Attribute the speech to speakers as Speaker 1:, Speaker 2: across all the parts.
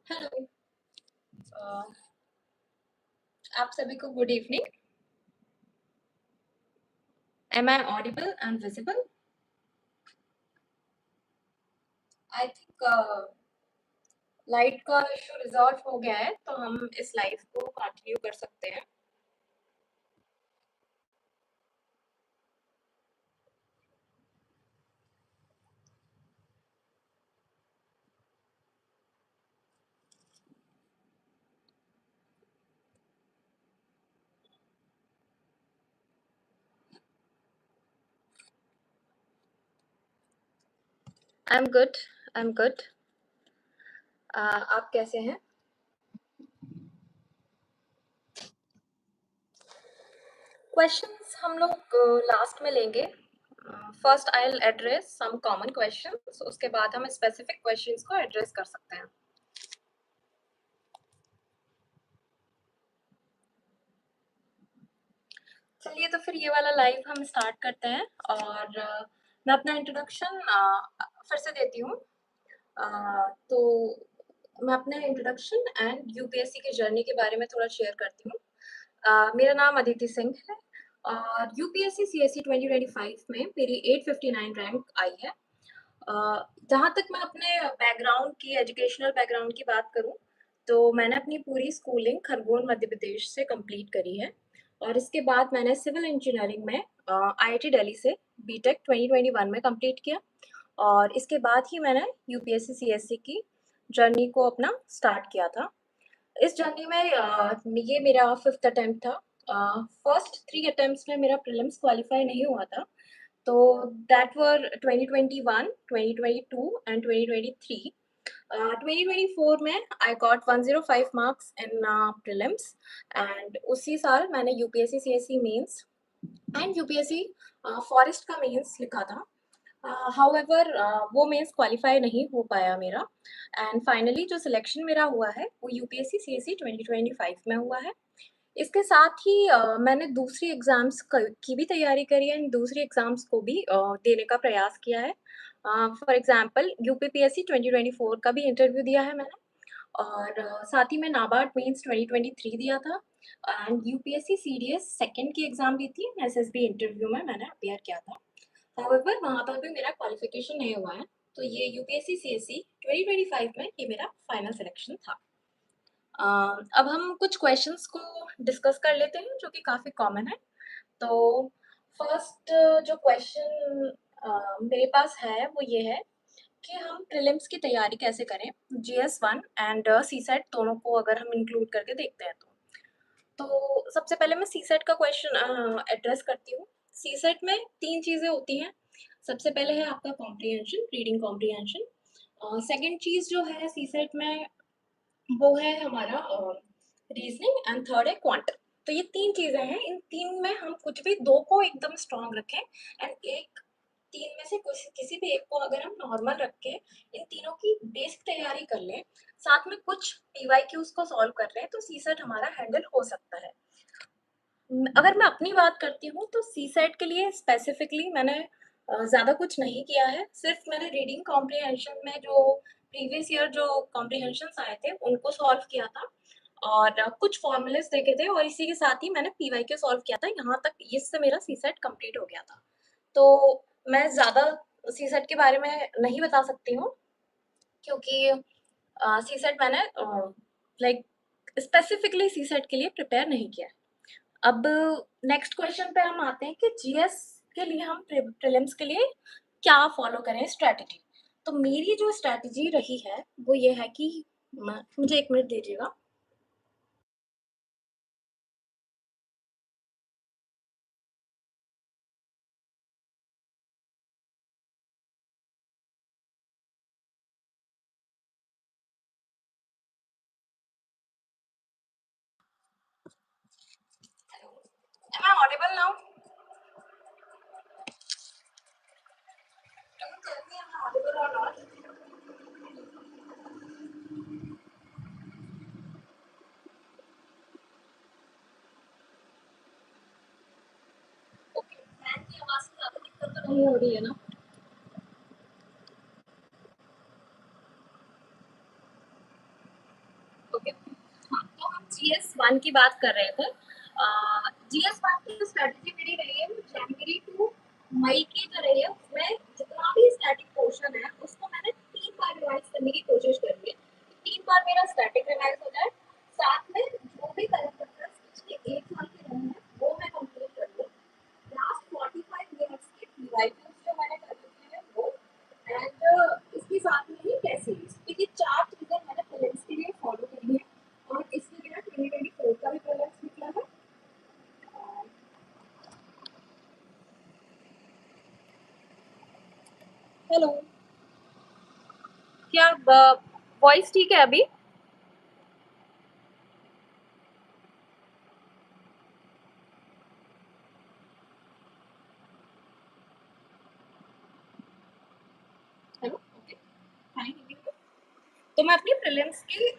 Speaker 1: Hello. अ, आप सभी को good evening. Am I audible and visible? I think light का इशू रिजॉल्व हो गया है, तो हम इस लाइव को कंटिन्यू कर सकते हैं। I am good. I am good. आप कैसे हैं? क्वेश्चंस हम लोग लास्ट में लेंगे। First I will address some common questions, उसके बाद हम स्पेसिफिक क्वेश्चंस को एड्रेस कर सकते हैं। चलिए, तो फिर ये वाला लाइव हम स्टार्ट करते हैं। और मैं अपना इंट्रोडक्शन फिर से देती हूँ। तो मैं अपने इंट्रोडक्शन एंड यूपीएससी की जर्नी के बारे में थोड़ा शेयर करती हूँ। मेरा नाम अदिति सिंह है और यूपीएससी सीएससी 2025 में मेरी 859 रैंक आई है। जहाँ तक मैं अपने बैकग्राउंड की, एजुकेशनल बैकग्राउंड की बात करूँ, तो मैंने अपनी पूरी स्कूलिंग खरगोन मध्य प्रदेश से कंप्लीट करी है। और इसके बाद मैंने सिविल इंजीनियरिंग में आईआईटी दिल्ली से बीटेक 2021 में कंप्लीट किया। और इसके बाद ही मैंने यूपीएससी सीएससी की जर्नी को अपना स्टार्ट किया था। इस जर्नी में ये मेरा फिफ्थ अटेम्प्ट था। फर्स्ट 3 अटेम्प्ट्स में मेरा प्रीलिम्स क्वालिफाई नहीं हुआ था। तो दैट वर 2021, 2022 एंड 2023। 2024 में I got 105 marks in prelims. And उसी साल मैंने UPSC CSC mains and UPSC forest का मेंस लिखा था। हाउएवर वो मेंस क्वालिफाई नहीं हो पाया मेरा। एंड फाइनली जो सिलेक्शन मेरा हुआ है वो यूपीएससी सीएससी 2025 में हुआ है। इसके साथ ही मैंने दूसरी एग्ज़ाम्स की भी तैयारी करी है एंड दूसरी एग्ज़ाम्स को भी देने का प्रयास किया है। फॉर एग्ज़ाम्पल यूपीपीएससी 2024 का भी इंटरव्यू दिया है मैंने। और साथ ही मैं नाबार्ड मेंस 2023 दिया था। एंड यूपीएससी सीडीएस सेकंड की एग्ज़ाम दी थी, एसएसबी इंटरव्यू में मैंने अपीयर किया था। हाउएवर वहाँ पर भी मेरा क्वालिफिकेशन नहीं हुआ है। तो ये यूपीएससी सीएससी 2025 में ये मेरा फाइनल सिलेक्शन था। अब हम कुछ क्वेश्चंस को डिस्कस कर लेते हैं जो कि काफ़ी कॉमन है। तो फर्स्ट जो क्वेश्चन मेरे पास है वो ये है कि हम प्रीलिम्स की तैयारी कैसे करें, जीएस वन एंड सीसेट दोनों को अगर हम इंक्लूड करके देखते हैं तो सबसे पहले मैं सीसेट का क्वेश्चन एड्रेस करती हूँ। सीसेट में 3 चीज़ें होती हैं। सबसे पहले है आपका कॉम्प्रिहेंशन, रीडिंग कॉम्प्रिहेंशन। सेकंड चीज़ जो है सीसेट में वो है हमारा रीजनिंग एंड थर्ड है क्वांट। तो ये 3 चीज़ें हैं। इन 3 में हम कुछ भी 2 को एकदम स्ट्रॉन्ग रखें एंड एक 3 में से कुछ किसी भी एक को अगर हम नॉर्मल रख के इन तीनों की बेसिक तैयारी कर लें, साथ में कुछ पीवाईक्यूज को सॉल्व कर लें, तो सीसेट हमारा हैंडल हो सकता है। अगर मैं अपनी बात करती हूँ तो सीसेट के लिए स्पेसिफिकली मैंने ज़्यादा कुछ नहीं किया है। सिर्फ मैंने रीडिंग कॉम्प्रिहेंशन में जो प्रीवियस ईयर जो कॉम्प्रिहेंशंस आए थे उनको सॉल्व किया था और कुछ फॉर्मूलेस देखे थे और इसी के साथ ही मैंने पीवाईक्यू सॉल्व किया था। यहाँ तक इससे मेरा सीसेट कंप्लीट हो गया था। तो मैं ज़्यादा सीसेट के बारे में नहीं बता सकती हूँ क्योंकि सीसेट मैंने लाइक स्पेसिफिकली सीसेट के लिए प्रिपेयर नहीं किया है। अब नेक्स्ट क्वेश्चन पे हम आते हैं कि जीएस के लिए हम प्रीलिम्स के लिए क्या फॉलो करें स्ट्रैटेजी। तो मेरी जो स्ट्रैटेजी रही है वो ये है कि मुझे 1 मिनट दीजिएगा। audible now? Can you tell me am I audible or not? Okay. Fan की आवाज से ज्यादा दिक्कत तो नहीं हो रही है ना? ओके। हाँ, तो हम GS1 की बात कर रहे थे। GS1 की जो स्ट्रेटेजी मेरी रही है वो जनवरी टू मई की जो रही है उसमें जितना भी स्टैटिक पोर्शन है उसको मैंने 3 बार रिवाइज करने की कोशिश करी है। 3 बार मेरा स्टैटिक रिवाइज हो जाए, साथ में जो भी करंट अफेयर्स पिछले 1 साल के रहे हैं वो मैं कंप्लीट कर लूँ। लास्ट 45 मिनट्स के पीवाईक्यूज जो मैंने कर रखे हैं वो, एंड इसके साथ में ही टेस्ट सीरीज, ये 4 चीजें मैंने प्रीलिम्स के लिए फॉलो करी है। और इसके लिए 2024 का भी प्रीलिम्स निकला है। हेलो, क्या वॉइस ठीक है अभी? Hello, okay, fine. तो मैं अपनी प्रीलिम्स की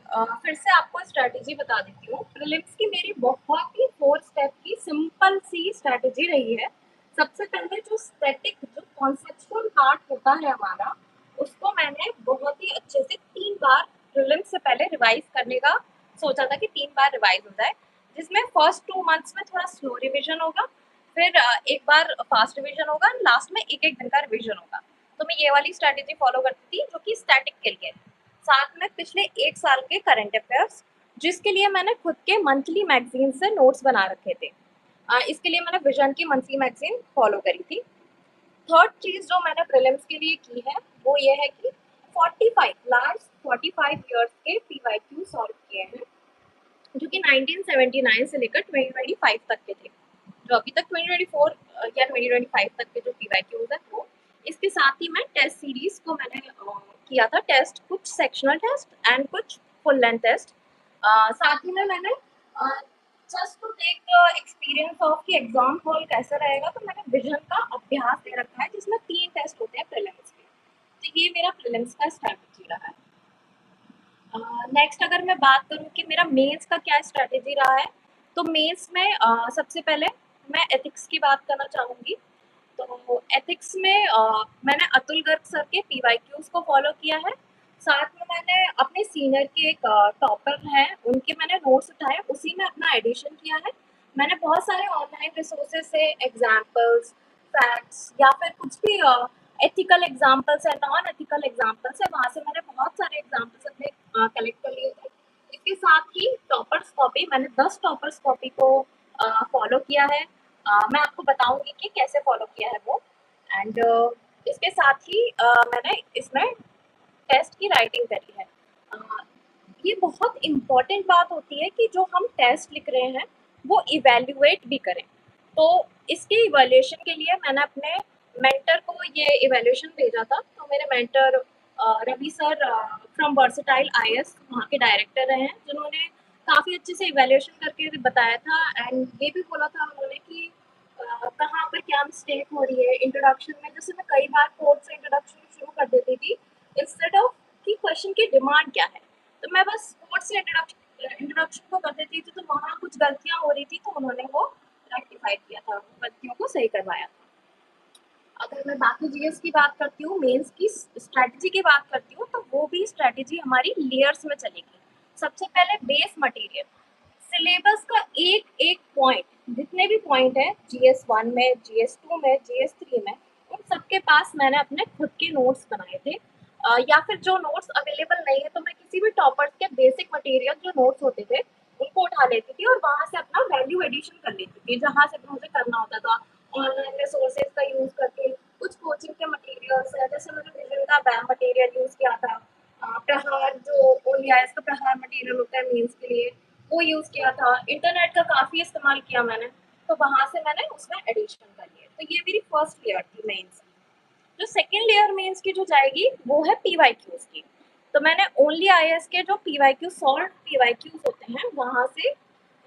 Speaker 1: फिर से आपको स्ट्रेटेजी बता देती हूँ। प्रीलिम्स की मेरी बहुत ही 4 स्टेप की सिंपल सी स्ट्रेटेजी रही है। सबसे पहले जो स्टैटिक जो कॉन्सेप्चुअल पार्ट होता है हमारा, उसको मैंने बहुत ही अच्छे से 3 बार प्रीलिम्स से पहले रिवाइज करने का सोचा था कि 3 बार रिवाइज हो जाए, जिसमें फर्स्ट 2 मंथ्स में थोड़ा स्लो रिविजन होगा, फिर एक बार फास्ट रिविजन होगा, लास्ट में एक एक दिन का रिविजन होगा। तो मैं ये वाली स्ट्रेटेजी फॉलो करती थी जो कि स्टैटिक के लिए। साथ में पिछले 1 साल के करंट अफेयर्स, जिसके लिए मैंने खुद के मंथली मैगजीन से नोट्स बना रखे थे। इसके लिए मैंने विजन की मंथली मैगजीन फॉलो करी थी। थर्ड चीज जो मैंने प्रीलिम्स के लिए की है वो ये है कि 45 लास्ट 45 इयर्स के पीवाईक्यू सॉल्व किए हैं, जो कि 1979 से लेकर 2025 तक के थे। जो अभी तक 2024 या 2025 तक के जो पीवाईक्यूज है वो। इसके साथ ही मैं टेस्ट सीरीज को मैंने किया था टेस्ट, कुछ सेक्शनल टेस्ट एंड कुछ फुल लेंथ टेस्ट। साथ ही में मैंने just to take the experience of कि एग्जाम हॉल कैसा रहेगा, तो मैंने विजन का अभ्यास दे रखा है जिसमें 3 टेस्ट होते हैं प्रीलिम्स के। तो ये मेरा प्रीलिम्स का स्ट्रैटेजी रहा है। नेक्स्ट अगर मैं बात करूँ कि मेरा मेंस का क्या स्ट्रैटेजी रहा है, तो मेंस में सबसे पहले मैं एथिक्स की बात करना चाहूँगी। तो एथिक्स में मैंने अतुल गर्ग सर के पीवाईक्यूज को फॉलो किया है। साथ में मैंने अपने सीनियर के एक टॉपर हैं उनके मैंने नोट्स उठाए, उसी में अपना एडिशन किया है। मैंने बहुत सारे ऑनलाइन रिसोर्सेज से एग्जाम्पल्स, फैक्ट्स या फिर कुछ भी एथिकल एग्जाम्पल्स है, नॉन एथिकल एग्जाम्पल्स है, वहाँ से मैंने बहुत सारे एग्जाम्पल्स अपने कलेक्ट कर लिए थे। इसके साथ ही टॉपर्स कॉपी, मैंने 10 टॉपर्स कॉपी को फॉलो किया है। मैं आपको बताऊंगी कि कैसे फॉलो किया है वो। एंड इसके साथ ही मैंने इसमें टेस्ट की राइटिंग करी है। अ, ये बहुत इम्पोर्टेंट बात होती है कि जो हम टेस्ट लिख रहे हैं वो इवेल्युएट भी करें। तो इसके इवेल्युएशन के लिए मैंने अपने मेंटर को ये इवेल्युएशन भेजा था। तो मेरे mentor Ravi sir from Versatile IAS वहाँ के डायरेक्टर रहे हैं, जिन्होंने काफ़ी अच्छे से इवेल्युएशन करके बताया था। एंड ये भी बोला था उन्होंने कि कहाँ पर क्या मिस्टेक हो रही है इंट्रोडक्शन में। जैसे मैं कई बार कोर्स से इंट्रोडक्शन शुरू कर देती थी इंस्टेड ऑफ कि क्वेश्चन की डिमांड क्या है, तो मैं बस कोर्स से इंट्रोडक्शन को कर देती थी, तो वहाँ कुछ गलतियाँ हो रही थी, तो उन्होंने वो रेक्टिफाई किया था, गलतियों को सही करवाया था। अगर मैं बाकी जीएस की बात करती हूँ, मेंस की स्ट्रेटजी की बात करती हूँ, तो वो भी स्ट्रेटजी हमारी लेयर्स में चलेगी। सबसे पहले बेस मटेरियल, सिलेबस का एक एक पॉइंट, जितने भी पॉइंट है GS1 में, GS2 में, GS3 में, उन सबके पास मैंने अपने खुद के नोट्स बनाए थे। या फिर जो नोट्स अवेलेबल नहीं है तो मैं किसी भी टॉपर्स के बेसिक मटेरियल जो नोट्स होते थे उनको उठा लेती थी और वहां से अपना वैल्यू एडिशन कर लेती थी, जहां से मुझे करना होता था ऑनलाइन रिसोर्सेज का यूज करके। कुछ कोचिंग के मटेरियल्स है, जैसे मैंने विजन का बैम मटेरियल यूज किया था, प्रहार जो ओलीआईएस का प्रहार मटेरियल होता है मेंस के लिए वो यूज किया था, इंटरनेट का काफी इस्तेमाल किया मैंने, तो वहां से मैंने उसमें एडिशन कर लिया। तो ये मेरी फर्स्ट लेयर थी मेंस। जो सेकेंड लेयर मेंस की जो जाएगी वो है पीवाईक्यूज की। तो मैंने ओनली आईएएस के जो पीवाईक्यू सॉल्व पीवाईक्यूज होते हैं वहां से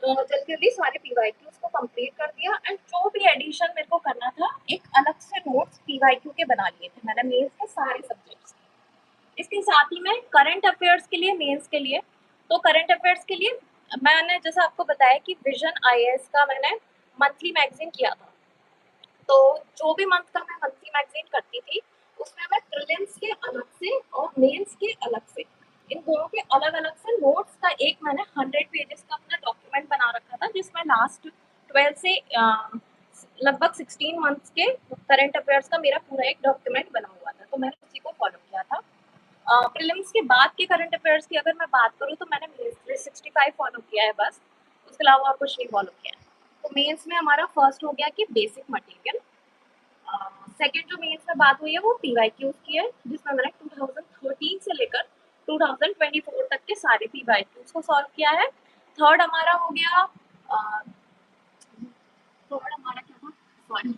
Speaker 1: जल्दी जल्दी सारे पीवाईक्यूज को कंप्लीट कर दिया एंड जो भी एडिशन मेरे को करना था एक अलग से नोट्स पीवाईक्यू के बना लिए थे मैंने मेंस के सारे सब्जेक्ट्स। इसके साथ ही मैं करंट अफेयर्स के लिए मेंस के लिए, तो करंट अफेयर्स के लिए मैंने जैसा आपको बताया कि विजन आईएएस का मैंने मंथली मैगजीन किया था। तो जो भी मंथ का मैं मंथली मैगजीन करती थी उसमें मैं प्रीलिम्स के अलग से और मेंस के अलग से इन दोनों के अलग अलग से नोट्स का एक मैंने 100 पेजेस का अपना डॉक्यूमेंट बना रखा था जिसमें लास्ट 12 से लगभग 16 मंथ्स के करंट अफेयर्स का मेरा पूरा एक डॉक्यूमेंट बना हुआ था, तो मैंने उसी को फॉलो किया था। प्रीलिम्स के बाद के करंट अफेयर्स की अगर मैं बात करूँ तो मैंने 365 फॉलो किया है बस, उसके अलावा और कुछ नहीं फॉलो किया है। तो मेंस में हमारा फर्स्ट हो गया कि बेसिक मटेरियल। सेकेंड जो मेंस में बात हुई है वो पीवाईक्यूज की है जिसमें मैंने 2013 से लेकर 2024 तक के सारे पीवाईक्यूज को सॉल्व किया है। थर्ड हमारा हो गया थर्ड हमारा क्या था, sorry,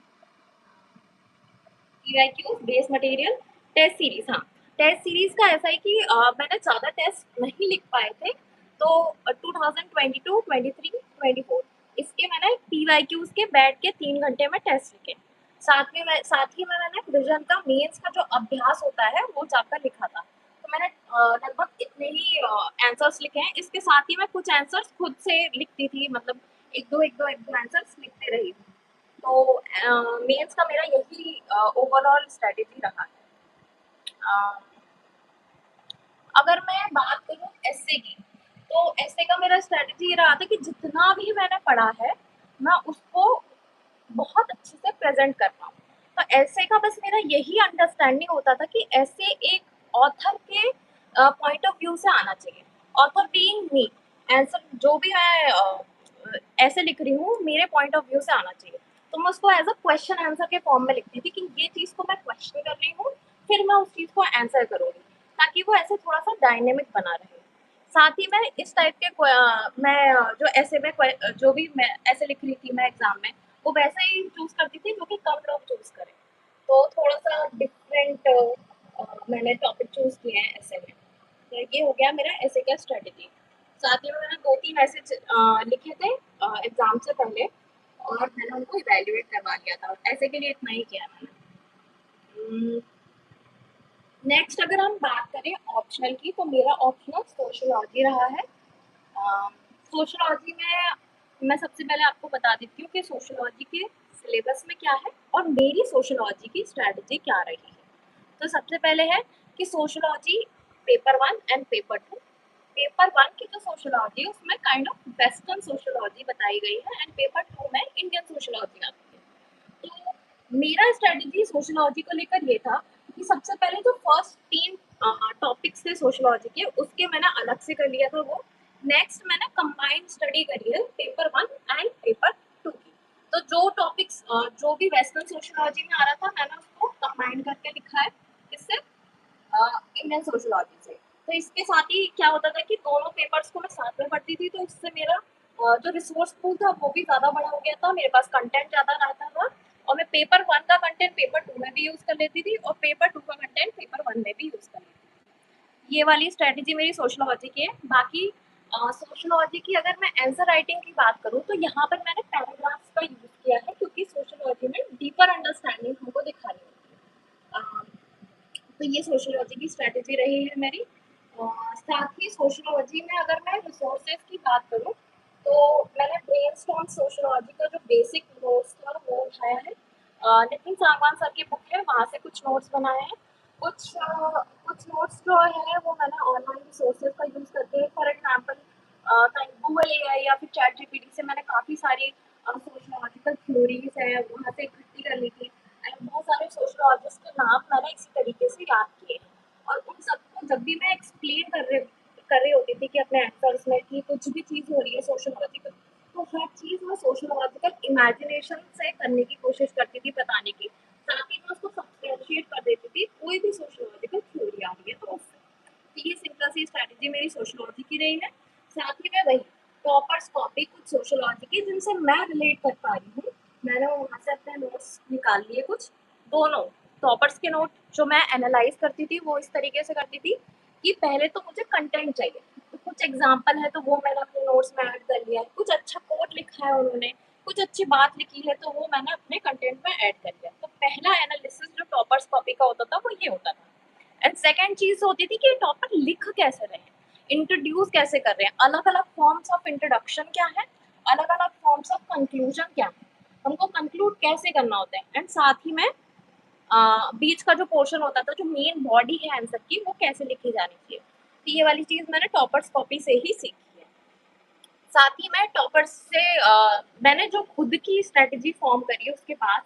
Speaker 1: PYQs base material test series. हाँ, टेस्ट सीरीज का ऐसा है कि मैंने ज़्यादा टेस्ट नहीं लिख पाए थे, तो 2022, 23, 24 इसके मैंने पीवाईक्यूज के बैठ के 3 घंटे में टेस्ट लिखे। साथ ही में मैंने विजन का मेंस का जो अभ्यास होता है वो जाकर लिखा था। तो मैंने लगभग इतने ही आंसर्स लिखे हैं। इसके साथ ही मैं कुछ आंसर्स खुद से लिखती थी, मतलब एक दो आंसर्स लिखते रही हूँ। तो मेंस का मेरा यही ओवरऑल स्ट्रेटेजी रहा है। अगर मैं बात करूँ एसए की, तो एसए का मेरा स्ट्रेटेजी ये रहा था कि जितना भी मैंने पढ़ा है मैं उसको बहुत अच्छे से प्रेजेंट कर पाऊँ। तो एसए का बस मेरा यही अंडरस्टैंडिंग होता था कि एसए एक ऑथर के पॉइंट ऑफ व्यू से आना चाहिए, ऑथर बीइंग मी, आंसर जो भी मैं ऐसे लिख रही हूँ मेरे पॉइंट ऑफ व्यू से आना चाहिए। तो मैं उसको एज अ क्वेश्चन आंसर के फॉर्म में लिखती थी कि ये चीज़ को मैं क्वेश्चन कर रही हूँ, फिर मैं उस चीज़ को आंसर करूँगी, ताकि वो ऐसे थोड़ा सा डायनेमिक बना रहे। साथ ही मैं इस टाइप के मैं जो ऐसे में जो भी मैं ऐसे लिख रही थी मैं एग्जाम में, वो वैसा ही चूज करती थी जो कि कम लोग चूज करें। तो थोड़ा सा डिफरेंट मैंने टॉपिक चूज किए हैं ऐसे में। तो ये हो गया मेरा ऐसे का स्ट्रेटेजी। साथ ही में मैंने 2-3 ऐसे लिखे थे एग्जाम से पहले और मैंने उनको इवेल्युएट करवा लिया था। ऐसे के लिए इतना ही किया मैंने। नेक्स्ट अगर हम बात करें ऑप्शनल की, तो मेरा ऑप्शनल सोशियोलॉजी रहा है। सोशियोलॉजी में मैं सबसे पहले आपको बता देती हूँ कि सोशियोलॉजी के सिलेबस में क्या है और मेरी सोशियोलॉजी की स्ट्रैटेजी क्या रही है। तो सबसे पहले है कि sociology paper 1 and paper 2। Paper 1 की जो सोशियोलॉजी है उसमें काइंड ऑफ वेस्टर्न सोशियोलॉजी बताई गई है एंड पेपर 2 में इंडियन सोशियोलॉजी आती है। तो मेरा स्ट्रेटेजी सोशियोलॉजी को लेकर ये था कि सबसे पहले जो फर्स्ट 3 टॉपिक्स थे सोशियोलॉजी के उसके मैंने अलग से कर लिया था वो। नेक्स्ट मैंने कंबाइंड स्टडी करी है पेपर 1 एंड पेपर 2 की। तो जो टॉपिक्स जो भी वेस्टर्न सोशियोलॉजी में आ रहा था मैंने उसको कंबाइन करके लिखा है। इससे इंडियन सोशियोलॉजी से। तो इसके साथ ही क्या होता था कि दोनों पेपर्स को मैं साथ में पढ़ती थी, तो इससे मेरा जो रिसोर्स पूल था वो भी ज़्यादा बड़ा हो गया था, मेरे पास कंटेंट ज़्यादा रहता था और मैं पेपर 1 का कंटेंट पेपर 2 में भी यूज़ कर लेती थी और पेपर 2 का कंटेंट पेपर 1 में भी यूज़ कर लेती थी। ये वाली स्ट्रेटेजी मेरी सोशियोलॉजी की है। बाकी सोशियोलॉजी की अगर मैं आंसर राइटिंग की बात करूँ तो यहाँ पर मैंने पैराग्राफ्स का यूज़ किया है क्योंकि सोशियोलॉजी में डीपर अंडरस्टैंडिंग हमको दिखानी होती है। तो ये सोशियोलॉजी की स्ट्रैटेजी रही है मेरी। साथ ही सोशियोलॉजी में अगर मैं रिसोर्सेज की बात करूँ तो मैंने ब्रेनस्टॉर्म सोशियोलॉजी का जो बेसिक नोट्स था वो उठाया है। नितिन सांगवान सर की बुक है, वहाँ से कुछ नोट्स बनाए हैं। कुछ नोट्स जो है वो मैंने ऑनलाइन रिसोर्सेज का यूज़ करके, फॉर एग्जाम्पल गूगल एआई या फिर चैट जीपीटी से मैंने काफ़ी सारी सोशियोलॉजिकल थ्योरीज है वहाँ से इकट्ठी कर ली थी एंड बहुत सारे सोशियोलॉजिस्ट के नाम मैंने इसी तरीके से याद किए और उन सबको जब भी मैं एक्सप्लेन कर रही होती थी कि अपने आंसर्स में कि कुछ भी चीज़ हो रही है सोशियोलॉजिकल, तो हर चीज़ मैं सोशियोलॉजिकल इमेजिनेशन से करने की कोशिश करती थी बताने की। साथ ही मैं उसको सब्सटेंशिएट कर देती थी कोई भी सोशियोलॉजिकल थ्योरी आ रही है तो उससे। तो ये सिंपल सी स्ट्रैटेजी मेरी सोशियोलॉजी की रही है। साथ ही में वही टॉपर्स कॉपी कुछ सोशियोलॉजी की जिनसे मैं रिलेट कर पा रही हूँ, मैंने वहाँ से अपने नोट्स निकाल लिए कुछ। दोनों टॉपर्स के नोट जो मैं एनालाइज करती थी वो इस तरीके से करती थी कि पहले तो मुझे कंटेंट चाहिए, तो कुछ एग्जाम्पल है तो वो मैंने अपने नोट्स में ऐड कर लिया है, कुछ अच्छा कोट लिखा है उन्होंने, कुछ अच्छी बात लिखी है तो वो मैंने अपने कंटेंट में ऐड कर लिया। तो पहला एनालिसिस जो टॉपर्स कॉपी का होता था वो ये होता था। एंड सेकेंड चीज होती थी कि टॉपर लिख कैसे रहे हैं, इंट्रोड्यूस कैसे कर रहे हैं, अलग अलग फॉर्म्स ऑफ इंट्रोडक्शन क्या है, अलग अलग फॉर्म्स ऑफ कंक्लूजन क्या है, हमको कंक्लूड कैसे करना होता है, एंड साथ ही में बीच का जो पोर्शन होता था, जो मेन बॉडी है आंसर की, वो कैसे लिखी जानी चाहिए। तो ये वाली चीज मैंने टॉपर्स कॉपी से ही सीखी है। साथ ही मैं टॉपर्स से मैंने जो खुद की स्ट्रेटेजी फॉर्म करी है उसके बाद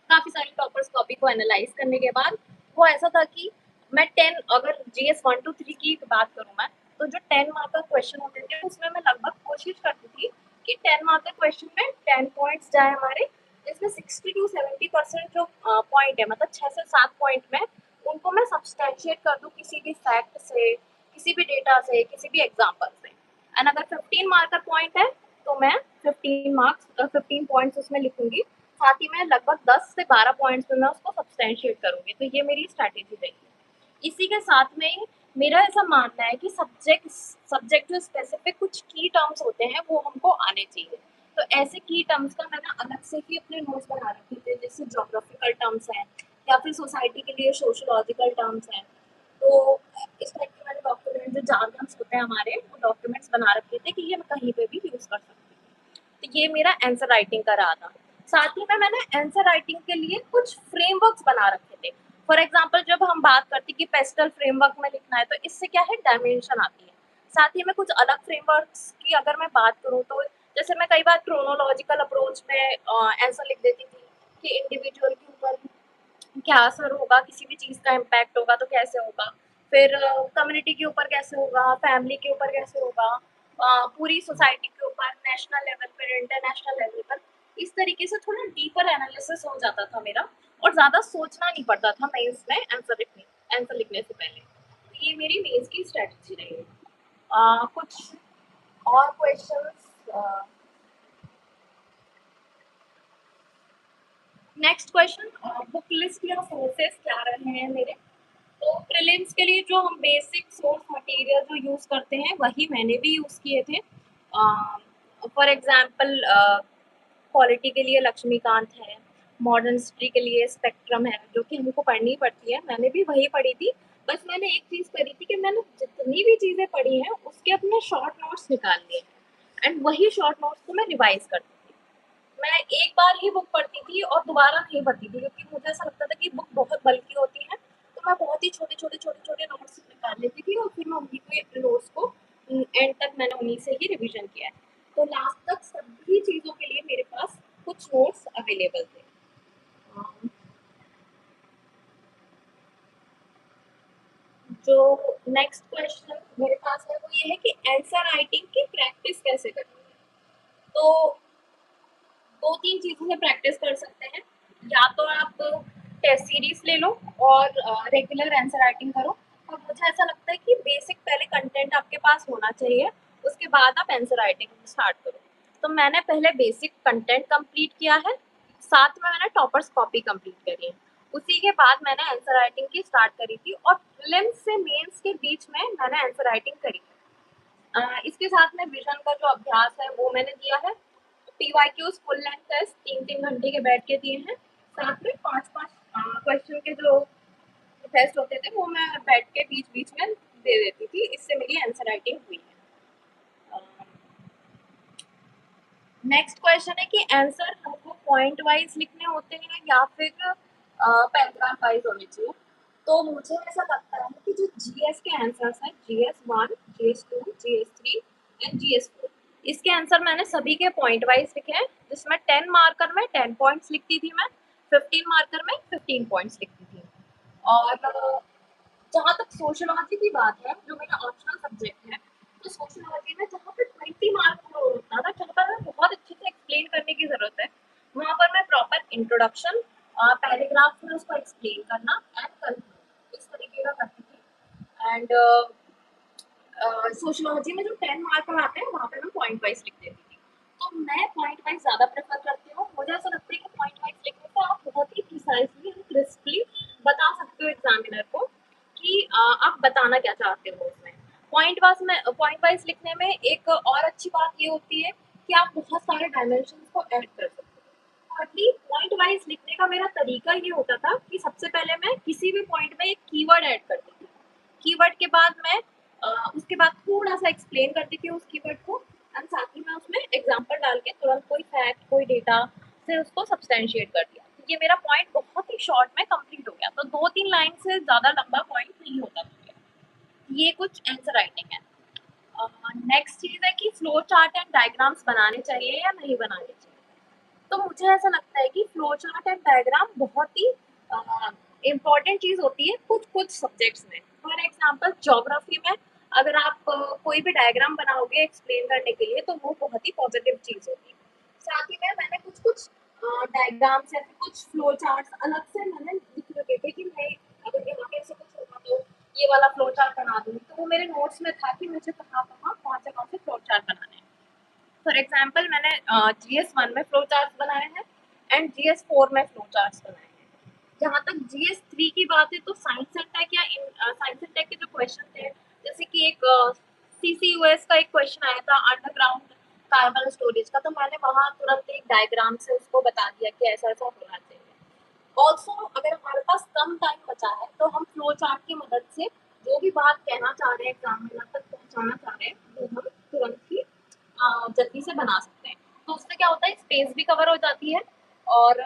Speaker 1: काफी सारी टॉपर्स कॉपी को एनालाइज करने के बाद वो ऐसा था कि मैं 10, अगर GS 1 to 3 की बात करूँ मैं, तो जो 10 मार्क का क्वेश्चन होते थे उसमें मैं लगभग कोशिश करती थी कि 10 मार्क के क्वेश्चन में 10 पॉइंट्स जाए हमारे, इसमें 60 to 70% जो पॉइंट है, मतलब 6 से 7 पॉइंट में उनको मैं सब्सटैंशिएट कर दूं किसी भी फैक्ट से, किसी भी डेटा से, किसी भी एग्जाम्पल से। एंड अगर 15 मार्क का पॉइंट है तो मैं 15 पॉइंट्स उसमें लिखूंगी, साथ ही में लगभग 10 से 12 पॉइंट्स में मैं उसको सब्सटैंशिएट करूंगी। तो ये मेरी स्ट्रैटेजी रही है। इसी के साथ में ही मेरा ऐसा मानना है कि सब्जेक्ट जो स्पेसिफिक कुछ की टर्म्स होते हैं वो हमको आने चाहिए। तो ऐसे की टर्म्स का मैंने अलग से ही अपने नोट्स बना रखे थे, जैसे ज्योग्राफिकल टर्म्स हैं या फिर सोसाइटी के लिए सोशोलॉजिकल टर्म्स हैं। तो इस टाइप के मैंने डॉक्यूमेंट जो जार्गन्स होते हैं हमारे, वो डॉक्यूमेंट्स बना रखे थे कि ये मैं कहीं पे भी यूज कर सकती हूँ। तो ये मेरा आंसर राइटिंग का रहा था। साथ ही में मैंने आंसर राइटिंग के लिए कुछ फ्रेमवर्क्स बना रखे थे। फॉर एग्जाम्पल जब हम बात करते कि पेस्टल फ्रेमवर्क में लिखना है तो इससे क्या है, डायमेंशन आती है। साथ ही में कुछ अलग फ्रेमवर्क्स की अगर मैं बात करूँ तो जैसे मैं कई बार क्रोनोलॉजिकल अप्रोच में आंसर लिख देती थी कि इंडिविजुअल के ऊपर क्या असर होगा, किसी भी चीज़ का इम्पैक्ट होगा तो कैसे होगा, फिर कम्युनिटी के ऊपर कैसे होगा, फैमिली के ऊपर कैसे होगा, पूरी सोसाइटी के ऊपर, नेशनल लेवल पर, इंटरनेशनल लेवल पर। इस तरीके से थोड़ा डीपर एनालिसिस हो जाता था मेरा, और ज़्यादा सोचना नहीं पड़ता था मेंस में आंसर लिखने से पहले। तो ये मेरी मेंस की स्ट्रेटजी रही है। कुछ और questions? Next question, book list या सोर्सेस क्या रहे हैं मेरे। तो प्रीलिम्स के लिए जो हम बेसिक सोर्स मटेरियल जो यूज़ करते हैं वही मैंने भी यूज़ किए थे। फॉर एग्जांपल पॉलिटी के लिए लक्ष्मीकांत है, मॉडर्न हिस्ट्री के लिए स्पेक्ट्रम है, जो कि हमको पढ़नी पड़ती है, मैंने भी वही पढ़ी थी। बस मैंने एक चीज़ करी थी कि मैंने जितनी भी चीज़ें पढ़ी हैं उसके अपने शॉर्ट नोट्स निकाल लिए, एंड वही शॉर्ट नोट्स को मैं रिवाइज करती थी। मैं एक बार ही बुक पढ़ती थी और दोबारा नहीं पढ़ती थी, क्योंकि मुझे ऐसा लगता था कि बुक बहुत बल्कि होती है, तो मैं बहुत ही छोटे-छोटे नोट्स निकाल लेती थी और फिर मैं उन्हीं के नोट्स को एंड तक मैंने उन्हीं से ही रिवीजन किया है। तो लास्ट तक सभी चीज़ों के लिए मेरे पास कुछ नोट्स अवेलेबल थे। अम, जो नेक्स्ट क्वेश्चन मेरे पास है वो ये है कि आंसर राइटिंग की प्रैक्टिस कैसे करनी है। तो 2-3 चीज़ों से प्रैक्टिस कर सकते हैं। या तो आप टेस्ट सीरीज़ ले लो और रेगुलर आंसर राइटिंग करो। और मुझे ऐसा लगता है कि बेसिक पहले कंटेंट आपके पास होना चाहिए, उसके बाद आप आंसर राइटिंग स्टार्ट करो। तो मैंने पहले बेसिक कंटेंट कंप्लीट किया है, साथ में मैंने टॉपर्स कॉपी कंप्लीट करी है। उसी के बाद मैंने आंसर राइटिंग की स्टार्ट करी थी, और प्रीलिम्स से मेंस के बीच में मैंने आंसर राइटिंग करी है। इसके साथ में विज़न का जो अभ्यास है वो मैंने दिया है। पीवाईक्यूज़ फुल लेंथ टेस्ट 3-3 घंटे के बैठ के दिए हैं। साथ में 5-5 क्वेश्चन के जो टेस्ट होते थे वो मैं बैठ के बीच-बीच में दे देती थी। इससे मेरी आंसर राइटिंग हुई है। नेक्स्ट क्वेश्चन है कि आंसर हमको पॉइंट वाइज लिखने होते हैं या फिर पैराग्राफ वाइज होने चाहिए। तो मुझे ऐसा लगता है कि जो जीएस के आंसर्स हैं, GS 1, GS 2, GS 3 and GS 4, इसके आंसर मैंने सभी के पॉइंट वाइज लिखे हैं, जिसमें 10 मार्कर में 10 पॉइंट्स लिखती थी मैं, 15 मार्कर में 15 पॉइंट्स लिखती थी। और जहाँ तक सोशियोलॉजी की बात है, जो मेरा ऑप्शनल सब्जेक्ट है, तो सोशियोलॉजी में जहाँ पे 20 मार्क का रोल होता था, जहाँ पर हमें बहुत अच्छे से एक्सप्लेन करने की ज़रूरत है, वहाँ पर मैं प्रॉपर इंट्रोडक्शन, पैराग्राफ में उसको एक्सप्लेन करना एंड कंक्लूड, इस तरीके का करती थी। एंड सोशियोलॉजी में जो 10 मार्क का आते हैं, वहाँ पे मैं पॉइंट वाइज लिख देती थी। तो मैं पॉइंट वाइज ज़्यादा प्रेफर करती हूँ। मुझे ऐसा लगता है कि पॉइंट वाइज लिखने से आप बहुत ही प्रिसाइजली और क्रिस्पली बता सकते हो एग्जामिनर को कि आप बताना क्या चाहते हो उसमें। पॉइंट वाइज लिखने में एक और अच्छी बात ये होती है कि आप बहुत सारे डायमेंशन को ऐड कर सकते हो। बाकी पॉइंट वाइज लिखने का मेरा तरीका ये होता था कि सबसे पहले मैं किसी भी पॉइंट में एक कीवर्ड ऐड करती थी। कीवर्ड के बाद मैं उसके बाद थोड़ा सा एक्सप्लेन करती थी उस कीवर्ड को, एंड साथ ही मैं उसमें एग्जांपल डाल के तुरंत कोई फैक्ट कोई डेटा से उसको सब्सटेंशिएट कर दिया। तो ये मेरा पॉइंट बहुत ही शॉर्ट में कंप्लीट हो गया। तो 2-3 लाइन से ज़्यादा लंबा पॉइंट नहीं होता था। ये कुछ आंसर राइटिंग है। नेक्स्ट चीज़ है कि फ्लो चार्ट एंड डायग्राम्स बनाने चाहिए या नहीं बनाने चाहिए। तो मुझे ऐसा लगता है कि फ्लो चार्ट एंड डायग्राम बहुत ही इम्पॉर्टेंट चीज़ होती है कुछ कुछ सब्जेक्ट्स में। फॉर एग्जांपल ज्योग्राफी में अगर आप कोई भी डायग्राम बनाओगे एक्सप्लेन करने के लिए तो वो बहुत ही पॉजिटिव चीज़ होती है। साथ ही में मैंने कुछ कुछ डायग्राम्स या फिर कुछ फ्लो चार्ट्स अलग से मैंने लिख रखे थे कि मैं अगर यहाँ पे ऐसे कुछ होगा तो ये वाला फ्लो चार्ट बना दूंगी। तो वो मेरे नोट्स में था कि मुझे कहाँ कहाँ कौन से फ्लो चार्ट बनाने हैं। फॉर एग्जाम्पल मैंने GS1 में फ्लो चार्ट बनाए हैं एंड GS4 में फ्लो चार्ट बनाए हैं। जहाँ तक GS3 की बात है तो साइंस एंड टेक या साइंस एंड टेक के जो क्वेश्चन थे, जैसे कि एक CCUS का एक क्वेश्चन आया था अंडरग्राउंड कार्बन स्टोरेज का, तो मैंने वहाँ तुरंत एक डायग्राम से उसको बता दिया कि ऐसा ऐसा होना चाहिए। ऑल्सो अगर हमारे पास कम टाइम बचा है तो हम फ्लो चार्ट की मदद से जो भी बात कहना चाह रहे हैं एग्जामिनर तक पहुंचाना चाह रहे हैं वो हम तुरंत ही जल्दी से बना सकते हैं। तो उससे क्या होता है स्पेस भी कवर हो जाती है और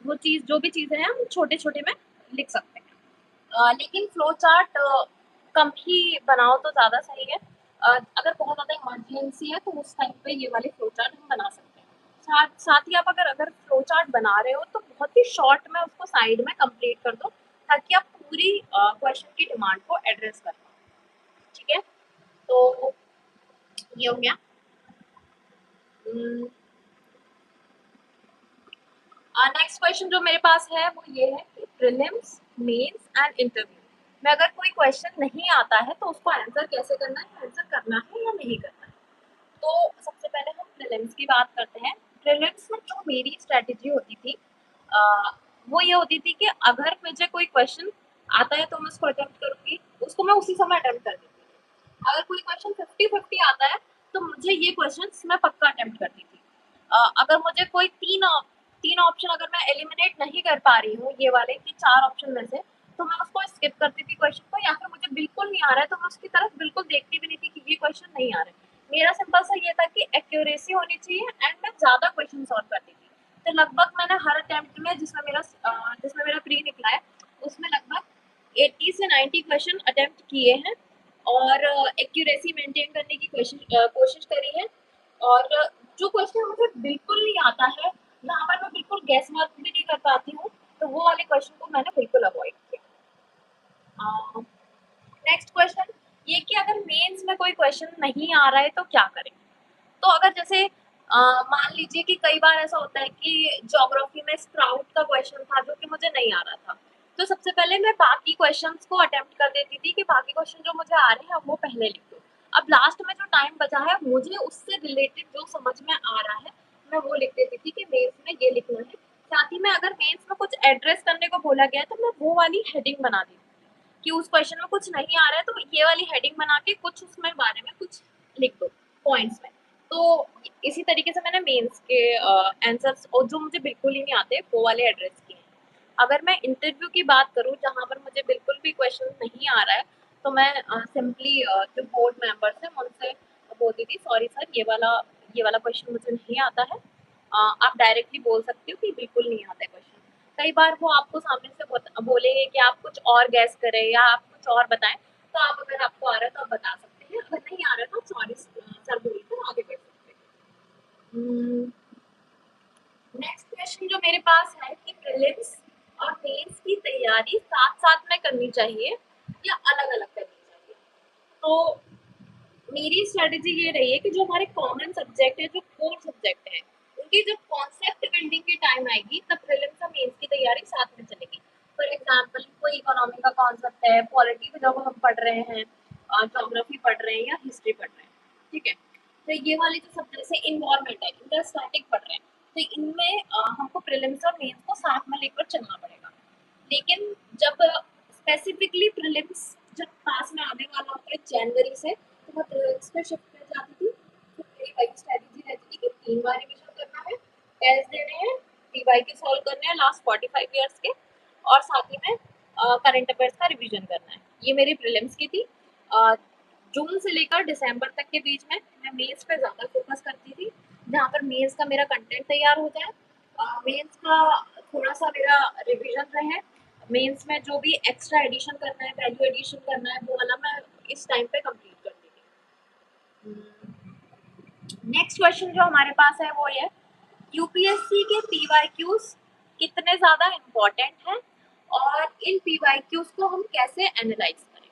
Speaker 1: वो चीज़ जो भी चीज़ें हैं हम छोटे छोटे में लिख सकते हैं। लेकिन फ्लो चार्ट कम ही बनाओ तो ज़्यादा सही है। अगर बहुत ज़्यादा इमरजेंसी है तो उस टाइम पे ये वाले फ्लो चार्ट हम बना सकते हैं। साथ साथ ही आप अगर फ्लो चार्ट बना रहे हो तो बहुत ही शॉर्ट में उसको साइड में कंप्लीट कर दो ताकि आप पूरी क्वेश्चन की डिमांड को एड्रेस कर पाओ। ठीक है, तो ये हो गया। नेक्स्ट क्वेश्चन जो मेरे पास है वो ये है कि प्रीलिम्स मेंस एंड इंटरव्यू में अगर कोई क्वेश्चन नहीं आता है तो उसको आंसर कैसे करना है, आंसर करना है या नहीं करना है। तो सबसे पहले हम प्रीलिम्स की बात करते हैं। प्रीलिम्स में जो मेरी स्ट्रेटेजी होती थी वो ये होती थी कि अगर मुझे कोई क्वेश्चन आता है तो मैं उसको अटेम्प्ट करूंगी, उसको मैं उसी समय अटेम्प्ट कर देती थी। अगर कोई क्वेश्चन 50-50 आता है तो मुझे ये क्वेश्चन मैं पक्का अटेम्प्ट करती थी। अगर मुझे कोई तीन ऑप्शन अगर मैं एलिमिनेट नहीं कर पा रही हूँ ये वाले कि 4 ऑप्शन में से, तो मैं उसको स्किप करती थी क्वेश्चन को, या फिर मुझे बिल्कुल नहीं आ रहा है तो मैं उसकी तरफ बिल्कुल देखती भी नहीं थी कि ये क्वेश्चन नहीं आ रहा है। मेरा सिंपल सा ये था कि एक्यूरेसी होनी चाहिए एंड मैं ज़्यादा क्वेश्चन सॉल्व करती थी। तो लगभग मैंने हर अटेम्प्ट में जिसमें मेरा प्री निकला है उसमें लगभग 80 से 90 क्वेश्चन अटेम्प्ट किए हैं और एक्यूरेसी मेंटेन करने की कोशिश करी है। और जो क्वेश्चन मुझे बिल्कुल नहीं आता है, जहाँ पर मैं बिल्कुल गैस मार्क भी नहीं कर पाती हूँ, तो वो वाले क्वेश्चन को मैंने बिल्कुल अवॉइड किया। नेक्स्ट क्वेश्चन ये कि अगर मेंस में कोई क्वेश्चन नहीं आ रहा है तो क्या करें। तो अगर जैसे मान लीजिए कि कई बार ऐसा होता है कि ज्योग्राफी में स्प्राउट का क्वेश्चन था जो कि मुझे नहीं आ रहा था, तो सबसे पहले मैं बाकी क्वेश्चंस को अटेम्प्ट कर देती थी कि बाकी क्वेश्चन जो मुझे आ रहे हैं वो पहले लिख दो। अब लास्ट में जो टाइम बचा है मुझे उससे रिलेटेड जो समझ में आ रहा है मैं वो लिख देती थी कि मेंस में ये लिखना है। साथ ही में अगर मेंस में कुछ एड्रेस करने को बोला गया है तो मैं वो वाली हेडिंग बना देती कि उस क्वेश्चन में कुछ नहीं आ रहा है तो ये वाली हेडिंग बना के कुछ उसमें बारे में कुछ लिख दो पॉइंट्स में। तो इसी तरीके से मैंने मेंस के आंसर्स और जो मुझे बिल्कुल ही नहीं आते वो वाले एड्रेस किए हैं। अगर मैं इंटरव्यू की बात करूँ जहाँ पर मुझे बिल्कुल भी क्वेश्चन नहीं आ रहा है तो मैं सिंपली जो बोर्ड मेंबर्स हैं मैं उनसे बोलती थी सॉरी सर ये वाला क्वेश्चन मुझे नहीं आता है। आप डायरेक्टली बोल सकते हो कि बिल्कुल नहीं आता है क्वेश्चन। कई बार वो आपको सामने से बोलेंगे कि आप कुछ और गैस करें या आप कुछ और बताएं, तो आप अगर आपको आ रहा है तो आप बता सकते हैं, अगर नहीं आ रहा है तो सॉरी सर बोलकर आगे बढ़ सकते हैं। नेक्स्ट क्वेश्चन जो मेरे पास है कि प्रीलिम्स और मेंस की तैयारी साथ साथ में करनी चाहिए या अलग अलग करनी चाहिए। तो मेरी स्ट्रेटेजी ये रही है कि जो हमारे कॉमन सब्जेक्ट है जो कोर सब्जेक्ट है उनकी जब कॉन्सेप्ट बिल्डिंग की टाइम आएगी तब प्रीलिम्स और मेंस की तैयारी साथ में चलेगी। फॉर एग्जांपल कोई इकोनॉमी का कॉन्सेप्ट है, पॉलिटी जब हम पढ़ रहे हैं, ज्योग्राफी पढ़ रहे हैं या हिस्ट्री पढ़ रहे हैं, ठीक है, तो ये वाले जो सब्जेक्ट है इन्वायरमेंट है इनका स्टैटिक पढ़ रहे हैं, तो इनमें हमको प्रीलिम्स और मेंस को साथ में लेकर चलना पड़ेगा। लेकिन जब स्पेसिफिकली प्रीलिम्स जब पास में आने वाला होता है जनवरी से, तो मैं प्रीलिम्स पे शिफ्ट कर जाती थी। तो मेरी वही स्ट्रेटेजी रहती थी कि 3 बार रिवीजन करना है, टेस्ट देने हैं, पीवाईक्यू सॉल्व करने हैं लास्ट 45 ईयर्स के, और साथ ही में करंट अफेयर्स का रिवीजन करना है। ये मेरी प्रीलिम्स की थी। जून से लेकर दिसंबर तक के बीच में मैं मेंस पे ज़्यादा फोकस करती थी, जहाँ पर मेंस का मेरा कंटेंट तैयार हो जाए, मेंस का थोड़ा सा मेरा रिवीजन रहे, मेंस में जो भी एक्स्ट्रा एडिशन करना है, वैल्यू एडिशन करना है, वो वाला मैं इस टाइम पे कंप्लीट करती थी। नेक्स्ट क्वेश्चन जो हमारे पास है वो ये, यूपीएससी के पीवाईक्यूज कितने ज़्यादा इम्पोर्टेंट हैं और इन पीवाईक्यूज को हम कैसे एनालाइज करें।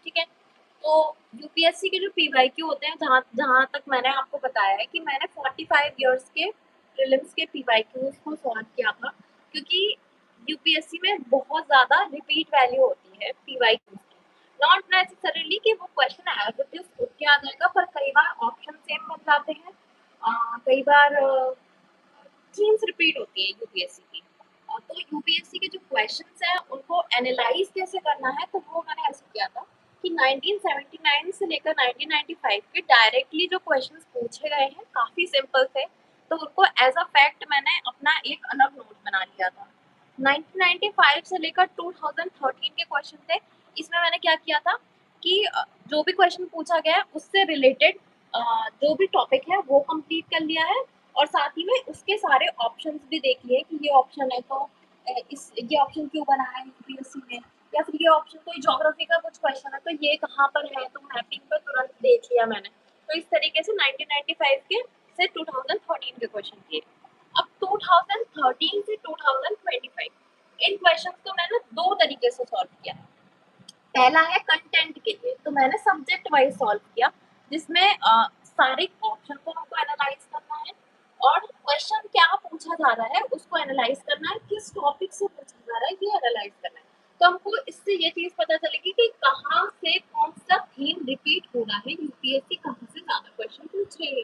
Speaker 1: ठीक है, तो यूपीएससी के जो पीवाईक्यू होते हैं, जहाँ जहाँ तक मैंने आपको बताया है कि मैंने 45 इयर्स के प्रीलिम्स के पीवाईक्यूज को सॉल्व किया था, क्योंकि यूपीएससी में बहुत ज़्यादा रिपीट वैल्यू होती है पीवाईक्यूज की। नॉट नेसेसरीली कि वो क्वेश्चन एज इट इज उठ के आ जाएगा, पर कई बार ऑप्शन सेम बन जाते हैं, कई बार थीम्स रिपीट होती है यूपीएससी की। तो यूपीएससी के जो क्वेश्चंस हैं उनको एनालाइज कैसे करना है, तो वो मैंने ऐसे किया था कि 1979 से लेकर 1995 के डायरेक्टली जो क्वेश्चंस पूछे गए हैं काफ़ी सिंपल थे, तो उनको एज अ फैक्ट मैंने अपना एक अलग नोट बना लिया था। 1995 से लेकर 2013 के क्वेश्चन थे, इसमें मैंने क्या किया था कि जो भी क्वेश्चन पूछा गया है उससे रिलेटेड जो भी टॉपिक है वो कंप्लीट कर लिया है, और साथ ही में उसके सारे ऑप्शंस भी देख लिए कि ये ऑप्शन है तो इस ये ऑप्शन क्यों बना है यूपीएससी में, या फिर ये ऑप्शन कोई ज्योग्राफी का कुछ क्वेश्चन है तो ये कहाँ पर है, तो मैपिंग पे तुरंत देख लिया मैंने। तो इस तरीके से 1995 के से 2013 के क्वेश्चन किए। अब 2013 से 2025 इन क्वेश्चंस को मैंने दो तरीके से सॉल्व किया। पहला है कंटेंट के लिए, तो मैंने सब्जेक्ट वाइज सॉल्व किया, जिसमें सारे ऑप्शन को हमको एनालाइज करना है और क्वेश्चन क्या पूछा जा रहा है उसको एनालाइज करना है, किस टॉपिक से पूछा जा रहा है ये एनालाइज करना है। तो हमको इससे ये चीज पता चलेगी कि कहाँ से कौन सा थीम रिपीट हो रहा है, यूपीएससी कहाँ से ज्यादा क्वेश्चन पूछ रही है।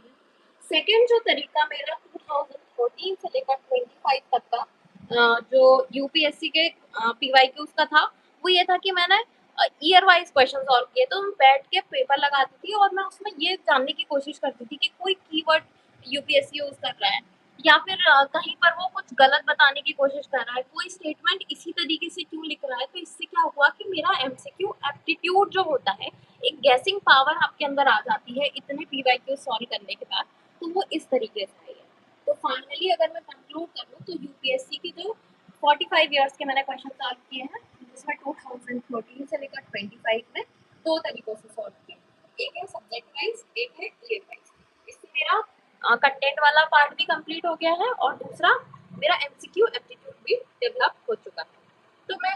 Speaker 1: सेकेंड जो तरीका मेरा 2014 से लेकर 25 तक का जो यूपीएससी के पीवाईक्यूज का था, वो ये था कि मैंने ईयर वाइज क्वेश्चन सॉल्व किए। तो मैं बैठ के पेपर लगाती थी और मैं उसमें ये जानने की कोशिश करती थी कि कोई कीवर्ड यूपीएससी यूज कर रहा है, या फिर कहीं पर वो कुछ गलत बताने की कोशिश कर रहा है, कोई स्टेटमेंट इसी तरीके से क्यों लिख रहा है। तो इससे क्या हुआ कि मेरा एमसीक्यू एप्टीट्यूड जो होता है, एक गैसिंग पावर आपके अंदर आ जाती है इतने पीवाईक्यू सॉल्व करने के बाद, तो वो इस तरीके से आई है। तो फाइनली अगर मैं कंक्लूड करूँ तो यूपीएससी की जो 45 इयर्स के मैंने क्वेश्चन सॉल्व किए हैं, जिसमें 2013 से लेकर 25 में दो तरीकों से सॉल्व किए। एक है सब्जेक्ट वाइज, एक है ईयर वाइज। इससे मेरा कंटेंट वाला पार्ट भी कंप्लीट हो गया है और दूसरा मेरा एमसीक्यू एप्टीट्यूड भी डेवलप हो चुका है। तो मैं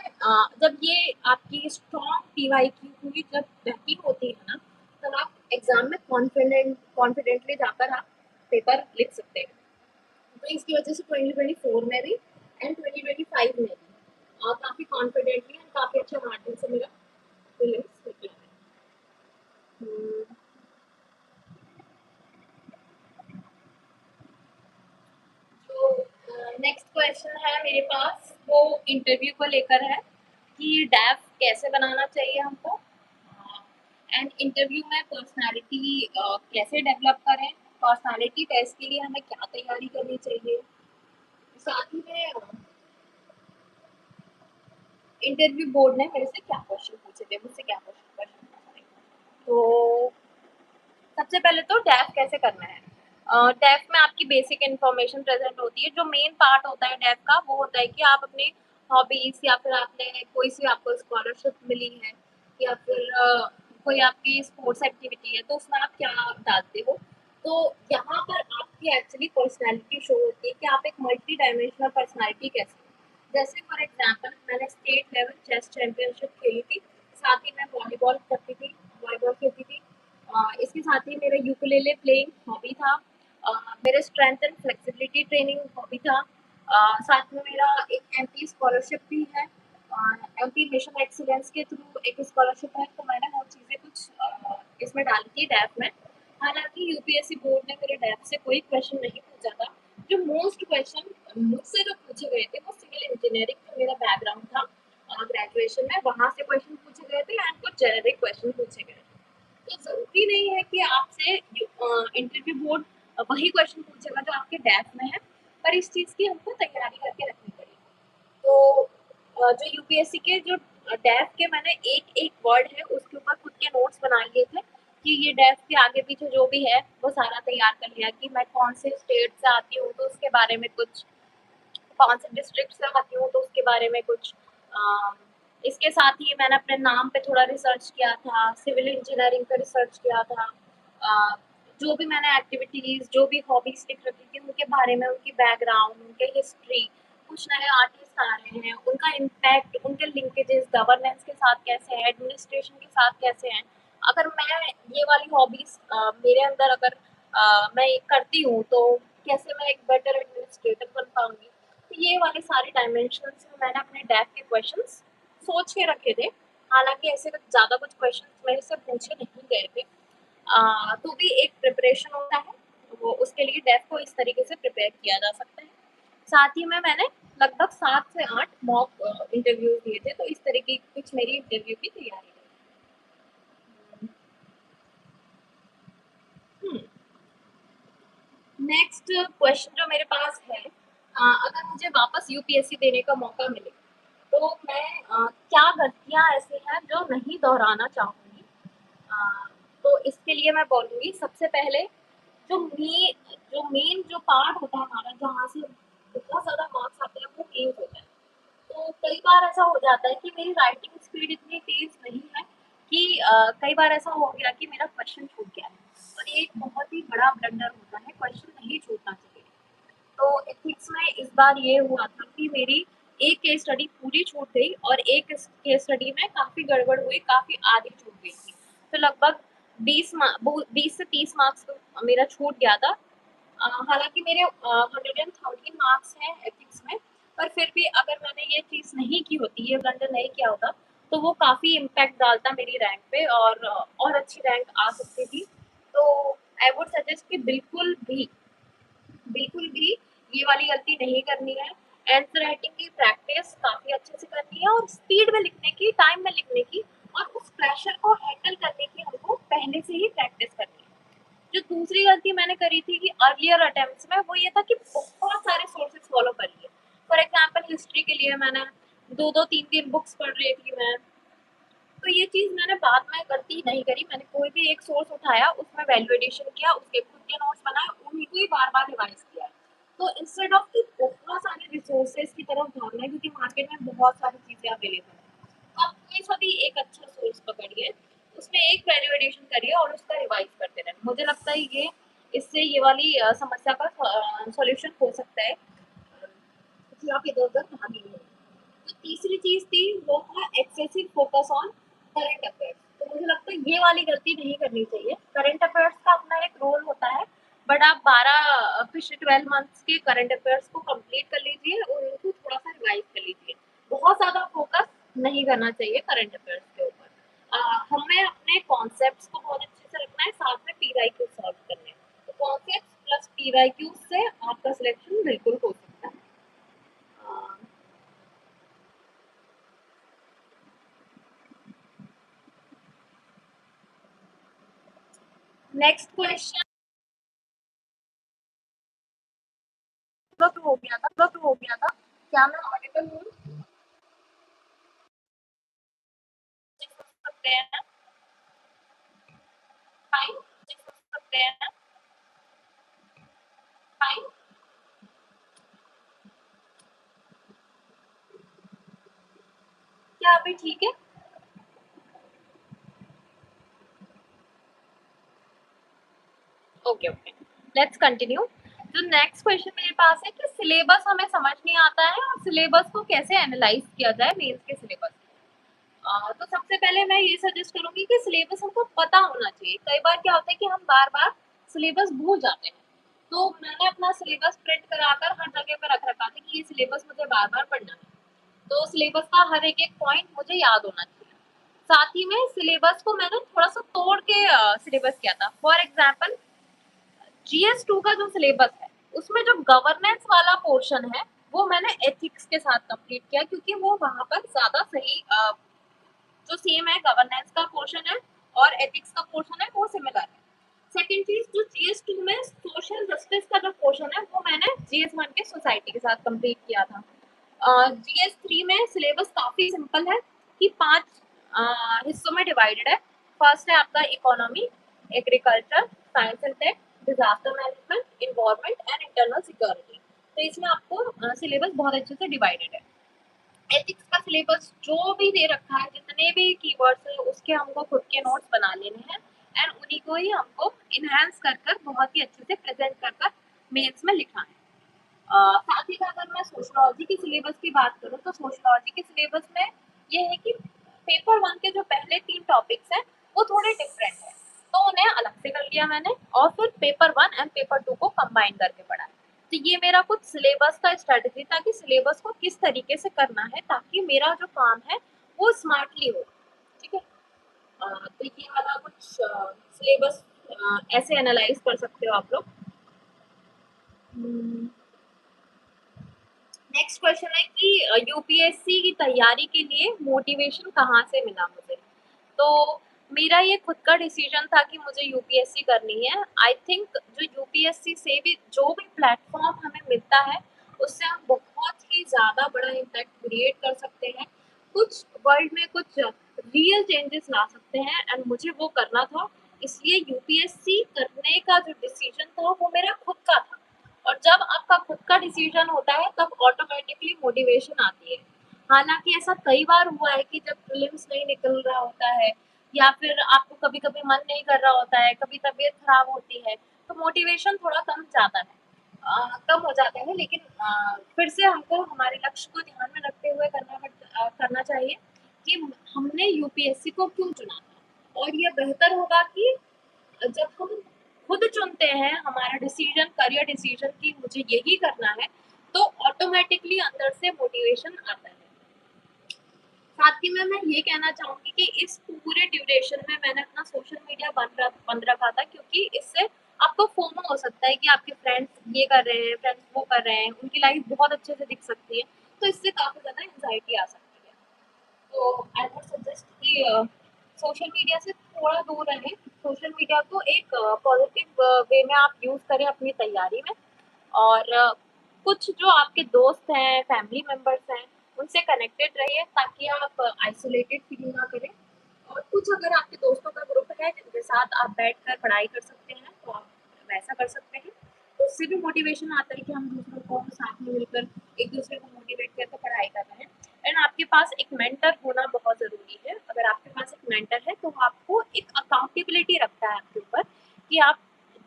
Speaker 1: जब ये आपकी स्ट्रॉन्ग पीवाईक्यू पूरी जब बेहतरीन होती है ना, तब आप एग्जाम में कॉन्फिडेंटली जाकर आप पेपर लिख सकते हैं। तो इसकी वजह से 2024 में भी एंड 2025 में भी काफ़ी कॉन्फिडेंटली एंड काफ़ी अच्छे मार्जिन से मेरा प्रीलिम्स निकला है। तो नेक्स्ट क्वेश्चन है मेरे पास, वो इंटरव्यू को लेकर है कि डैफ कैसे बनाना चाहिए हमको, एंड इंटरव्यू में पर्सनालिटी कैसे डेवलप करें, पर्सनालिटी टेस्ट के लिए हमें क्या तैयारी करनी चाहिए, साथ ही में इंटरव्यू बोर्ड ने मेरे से क्या क्वेश्चन पूछे थे, मुझसे क्या क्वेश्चन पूछे। तो सबसे पहले तो डैफ कैसे करना है। डैफ में आपकी बेसिक इन्फॉर्मेशन प्रेजेंट होती है। जो मेन पार्ट होता है डैफ का वो होता है कि आप अपने हॉबीज, या फिर आपने कोई सी आपको स्कॉलरशिप मिली है, या फिर कोई आपकी स्पोर्ट्स एक्टिविटी है, तो उसमें आप क्या डालते हो। तो यहाँ पर आपकी एक्चुअली पर्सनैलिटी शो होती है कि आप एक मल्टी डायमेंशनल पर्सनैलिटी कैसे हो। जैसे फॉर एग्जाम्पल मैंने स्टेट लेवल चेस चैंपियनशिप खेली थी, साथ ही मैं वॉलीबॉल करती थी, वॉलीबॉल खेलती थी। इसके साथ ही मेरा यूकुलेले प्लेइंग हॉबी था। मेरे strength and flexibility training hobby था। साथ में मेरा एक एमपी स्कॉलरशिप भी है, एमपी मिशन एक्सीलेंस के थ्रू एक स्कॉलरशिप है, तो मैंने वो चीज़ें कुछ इसमें डाली थी डैफ में। हालांकि यूपीएससी बोर्ड ने मेरे डैफ से कोई क्वेश्चन नहीं पूछा था। जो मोस्ट क्वेश्चन मुझसे जो पूछे गए थे वो सिविल इंजीनियरिंग का मेरा बैकग्राउंड था, ग्रेजुएशन में, वहाँ से क्वेश्चन पूछे गए थे एंड कुछ जेनेरिक क्वेश्चन पूछे गए थे। तो ज़रूरी नहीं है कि आपसे इंटरव्यू बोर्ड वही क्वेश्चन पूछेगा जो आपके डेफ में है, पर इस चीज़ की हमको तैयारी करके रखनी पड़ेगी। तो जो यूपीएससी के जो डेफ के मैंने एक एक वर्ड है उसके ऊपर खुद के नोट्स बना लिए थे कि ये डेफ के आगे पीछे जो भी है वो सारा तैयार कर लिया कि मैं कौन से स्टेट से आती हूँ तो उसके बारे में कुछ, कौन से डिस्ट्रिक्ट से आती हूँ तो उसके बारे में कुछ। इसके साथ ही मैंने अपने नाम पे थोड़ा रिसर्च किया था, सिविल इंजीनियरिंग पे रिसर्च किया था। जो भी मैंने एक्टिविटीज़, जो भी हॉबीज़ लिख रखी थी उनके बारे में, उनकी बैकग्राउंड, उनके हिस्ट्री, कुछ नए आर्टिस्ट आ रहे हैं, उनका इम्पैक्ट, उनके लिंकेजेस गवर्नेंस के साथ कैसे हैं, एडमिनिस्ट्रेशन के साथ कैसे हैं। अगर मैं ये वाली हॉबीज़ मेरे अंदर अगर मैं करती हूँ तो कैसे मैं एक बेटर एडमिनिस्ट्रेटर बन पाऊँगी। तो ये वाले सारे डायमेंशंस मैंने अपने डेफ के क्वेश्चंस सोच के रखे थे। हालाँकि ऐसे कुछ ज़्यादा कुछ क्वेश्चंस मेरे से पूछे नहीं गए थे। तो भी एक प्रिपरेशन होता है, वो उसके लिए डेफ को इस तरीके से प्रिपेयर किया जा सकता है। साथ ही में मैंने लगभग 7 से 8 मॉक इंटरव्यूज़ दिए थे, तो इस तरीके की कुछ मेरी इंटरव्यू की तैयारी रही। हुँ। नेक्स्ट क्वेश्चन जो मेरे पास है, अगर मुझे वापस यूपीएससी देने का मौका मिले तो मैं क्या गलतियाँ ऐसी हैं जो नहीं दोहराना चाहूँगी। अ, तो इसके लिए मैं बोलूँगी सबसे पहले जो मेन पार्ट होता है हमारा जहाँ से बहुत ज़्यादा मार्क्स आते हैं वो मेंस होता है। तो कई बार ऐसा हो जाता है कि मेरी राइटिंग स्पीड इतनी तेज़ नहीं है कि कई बार ऐसा हो गया कि मेरा क्वेश्चन छूट गया है और ये एक बहुत ही बड़ा ब्लंडर होता है, क्वेश्चन नहीं छूटना चाहिए। तो एथिक्स में इस बार ये हुआ था कि मेरी एक केस स्टडी पूरी छूट गई और एक केस स्टडी में काफ़ी गड़बड़ हुई, काफ़ी आधी छूट गई थी। तो लगभग 20 से 30 मार्क्स तो मेरा छूट गया था। हालाँकि मेरे 113 मार्क्स हैं एथिक्स में, पर फिर भी अगर मैंने ये चीज़ नहीं की होती, ये ब्लंडर नहीं किया होता, तो वो काफ़ी इम्पैक्ट डालता मेरी रैंक पे और अच्छी रैंक आ सकती थी। तो आई वुड सजेस्ट कि बिल्कुल भी ये वाली गलती नहीं करनी है। आंसर राइटिंग की प्रैक्टिस काफ़ी अच्छे से करनी है और स्पीड में लिखने की, टाइम में लिखने की और उस प्रेशर को हैंडल करने की हमको पहले से ही प्रैक्टिस करनी है। जो दूसरी गलती मैंने करी थी कि अर्लियर अटेम्प्ट्स में वो ये था कि बहुत सारे सोर्सेस फॉलो कर लिए। फॉर एग्जांपल हिस्ट्री के लिए मैंने 2-2 3-3 बुक्स पढ़ रही थी मैं। तो ये चीज़ मैंने बाद में गलती नहीं करी, मैंने कोई भी एक सोर्स उठाया, उसमें वैल्यू एडिशन किया, उसके खुद के नोट्स बनाए, उन्हीं को ही बार-बार रिवाइज़ किया। तो इंस्टेड ऑफ कि बहुत सारे रिसोर्सेज़ की तरफ भागना है क्योंकि मार्केट में बहुत सारी चीज़ें अवेलेबल हैं। तो आप कोई सा भी एक अच्छा सोर्स पकड़िए, उसमें एक वैल्यू एडिशन करिए और उसका रिवाइज़ करते रहें। मुझे लगता है ये इससे ये वाली समस्या का सॉल्यूशन हो सकता है कि आप इधर-उधर भागे नहीं। जो तीसरी चीज़ थी वो था excessive focus on current affairs. तो मुझे लगता है ये वाली गलती नहीं करनी चाहिए। करंट अफेयर्स का अपना एक रोल होता है, बट आप 12 पिछले 12 मंथ्स के करंट अफेयर्स को कंप्लीट कर लीजिए और उनको थोड़ा-सा रिवाइज़ कर लीजिए। बहुत ज़्यादा फोकस नहीं करना चाहिए करंट अफेयर्स के ऊपर। हमें अपने कॉन्सेप्ट्स को बहुत अच्छे से रखना है, साथ में पीवाईक्यू सॉल्व करने हैं। तो कॉन्सेप्ट्स प्लस पीवाईक्यू से आपका सिलेक्शन बिल्कुल हो सकता है। अ नेक्स्ट क्वेश्चन वक्त हो गया था, क्या मैं ऑडिबल हूँ? चेक कर सकते हैं। फाइन, चेक कर सकते हैं। फाइन, क्या अभी ठीक है? Okay okay, let's continue. जो नेक्स्ट क्वेश्चन मेरे पास है कि सिलेबस हमें समझ नहीं आता है और सिलेबस को कैसे एनालाइज किया जाए मेंस के सिलेबस। तो सबसे पहले मैं ये सजेस्ट करूंगी कि सिलेबस हमको पता होना चाहिए। कई बार क्या होता है कि हम बार-बार सिलेबस भूल जाते हैं। तो मैंने अपना सिलेबस प्रिंट कराकर हर जगह पे रख रखा था कि ये सिलेबस मुझे बार-बार पढ़ना है। तो सिलेबस का हर एक-एक पॉइंट मुझे याद होना चाहिए। साथ ही में सिलेबस को मैंने थोड़ा-सा तोड़ के सिलेबस किया था। फॉर एग्जांपल जीएस 2 का जो सिलेबस है, उसमें जो गवर्नेंस वाला पोर्शन है, वो मैंने एथिक्स के साथ कंप्लीट किया, क्योंकि वो वहाँ पर ज़्यादा सही जो सेम है, गवर्नेंस का पोर्शन है और एथिक्स का पोर्शन है, वो सिमिलर है। सेकंड चीज, जो GS2 में सोशल जस्टिस का जो पोर्शन है वो मैंने GS1 के सोसाइटी के साथ कंप्लीट किया था। GS3 में सिलेबस काफी सिंपल है कि 5 हिस्सों में डिवाइडेड है। फर्स्ट है आपका economy, agriculture, science and tech, disaster management, environment and internal security. तो इसमें आपको सिलेबस बहुत अच्छे से डिवाइडेड है। एथिक्स का सिलेबस जो भी दे रखा है, जितने भी कीवर्ड्स है उसके हमको खुद के नोट्स बना लेने हैं एंड उन्हीं को ही हमको इनहेंस कर कर बहुत ही अच्छे से प्रेजेंट कर कर मेंस में लिखना है। साथ ही साथ अगर मैं सोशलॉजी की सिलेबस की बात करूँ तो सोशलॉजी के सिलेबस में ये है कि पेपर 1 के जो पहले 3 टॉपिक्स हैं वो थोड़े डिफरेंट है, तो उन्हें अलग से कर लिया मैंने और फिर पेपर 1 एंड पेपर 2 को कंबाइन करके पढ़ा। तो ये मेरा कुछ सिलेबस का स्ट्रेटजी था कि सिलेबस को किस तरीके से करना है ताकि मेरा जो काम है वो स्मार्टली हो। ठीक है। तो ये वाला कुछ सिलेबस ऐसे एनालाइज कर सकते हो आप लोग। नेक्स्ट क्वेश्चन है कि यूपीएससी की तैयारी के लिए मोटिवेशन कहाँ से मिला मुझे। तो मेरा ये खुद का डिसीजन था कि मुझे यूपीएससी करनी है। आई थिंक जो यूपीएससी से भी जो भी प्लेटफॉर्म हमें मिलता है उससे हम बहुत ही ज़्यादा बड़ा इम्पैक्ट क्रिएट कर सकते हैं, कुछ वर्ल्ड में कुछ रियल चेंजेस ला सकते हैं एंड मुझे वो करना था। इसलिए यूपीएससी करने का जो डिसीजन था वो मेरा खुद का था। और जब आपका खुद का डिसीजन होता है तब ऑटोमेटिकली मोटिवेशन आती है। हालांकि ऐसा कई बार हुआ है कि जब प्रीलिम्स नहीं निकल रहा होता है या फिर आपको कभी कभी मन नहीं कर रहा होता है, कभी तबीयत खराब होती है, तो मोटिवेशन थोड़ा कम जाता है, कम हो जाता है। लेकिन फिर से हमको हमारे लक्ष्य को ध्यान में रखते हुए करना चाहिए कि हमने यूपीएससी को क्यों चुना था। और ये बेहतर होगा कि जब हम खुद चुनते हैं हमारा डिसीजन, करियर डिसीजन कि मुझे यही करना है, तो ऑटोमेटिकली अंदर से मोटिवेशन आता है। साथ ही में मैं ये कहना चाहूंगी कि इस पूरे ड्यूरेशन में मैंने अपना सोशल मीडिया बंद रखा था, क्योंकि इससे आपको फोमो हो सकता है कि आपके फ्रेंड्स ये कर रहे हैं, फ्रेंड्स वो कर रहे हैं, उनकी लाइफ बहुत अच्छे से दिख सकती है, तो इससे काफी ज्यादा एंजाइटी आ सकती है। तो आई वुड सजेस्ट कि सोशल मीडिया से थोड़ा दूर रहें। सोशल मीडिया को एक पॉजिटिव वे में आप यूज करें अपनी तैयारी में। और कुछ जो आपके दोस्त हैं, फैमिली मेंबर्स हैं, उनसे कनेक्टेड रहिए ताकि आप आइसोलेटेड फील ना करें। और कुछ अगर आपके दोस्तों का ग्रुप है जिनके साथ आप बैठकर पढ़ाई कर सकते हैं तो आप वैसा कर सकते हैं। तो उससे भी मोटिवेशन आता है कि हम दूसरों को साथ में मिलकर एक दूसरे को मोटिवेट करके पढ़ाई कर रहे हैं। एंड आपके पास एक मेंटर होना बहुत ज़रूरी है। अगर आपके पास एक मेंटर है तो आपको एक अकाउंटेबिलिटी रखता है आपके ऊपर कि आप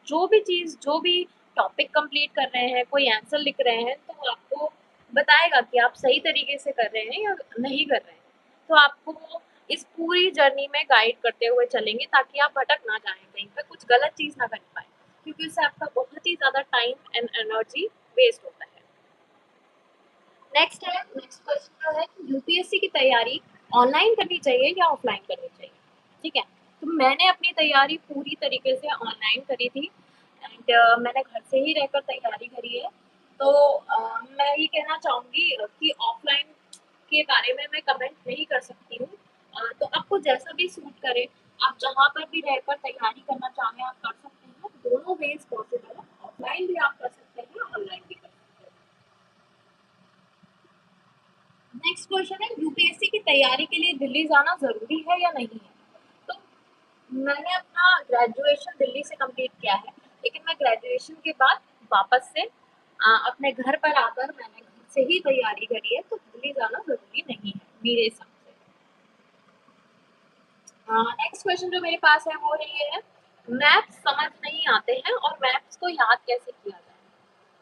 Speaker 1: जो भी चीज़, जो भी टॉपिक कंप्लीट कर रहे हैं, कोई आंसर लिख रहे हैं, तो वो आपको बताएगा कि आप सही तरीके से कर रहे हैं या नहीं कर रहे हैं। तो आपको वो इस पूरी जर्नी में गाइड करते हुए चलेंगे ताकि आप भटक ना जाएं, कहीं पे कुछ गलत चीज़ ना कर पाए, क्योंकि उससे आपका बहुत ही ज़्यादा टाइम एंड एनर्जी वेस्ट होता है। नेक्स्ट क्वेश्चन जो है कि यूपीएससी की तैयारी ऑनलाइन करनी चाहिए या ऑफलाइन करनी चाहिए। ठीक है। तो मैंने अपनी तैयारी पूरी तरीके से ऑनलाइन करी थी एंड मैंने घर से ही रहकर तैयारी करी है। तो मैं ये कहना चाहूँगी कि ऑफलाइन के बारे में मैं कमेंट नहीं कर सकती हूँ। तो आपको जैसा भी सूट करे, आप जहाँ पर भी रहकर तैयारी करना चाहें आप कर सकते हैं। दोनों वेज पॉसिबल है, ऑफलाइन भी आप कर सकते हैं, ऑनलाइन भी कर सकते हैं। नेक्स्ट क्वेश्चन है यूपीएससी की तैयारी के लिए दिल्ली जाना जरूरी है या नहीं है। तो मैंने अपना ग्रेजुएशन दिल्ली से कंप्लीट किया है, लेकिन मैं ग्रेजुएशन के बाद वापस से अपने घर पर आकर मैंने घर से ही तैयारी करी है, तो दिल्ली जाना जरूरी नहीं है मेरे हिसाब से। नेक्स्ट क्वेश्चन जो मेरे पास है वो ये है, मैथ्स समझ नहीं आते हैं और मैथ्स को याद कैसे किया जाए।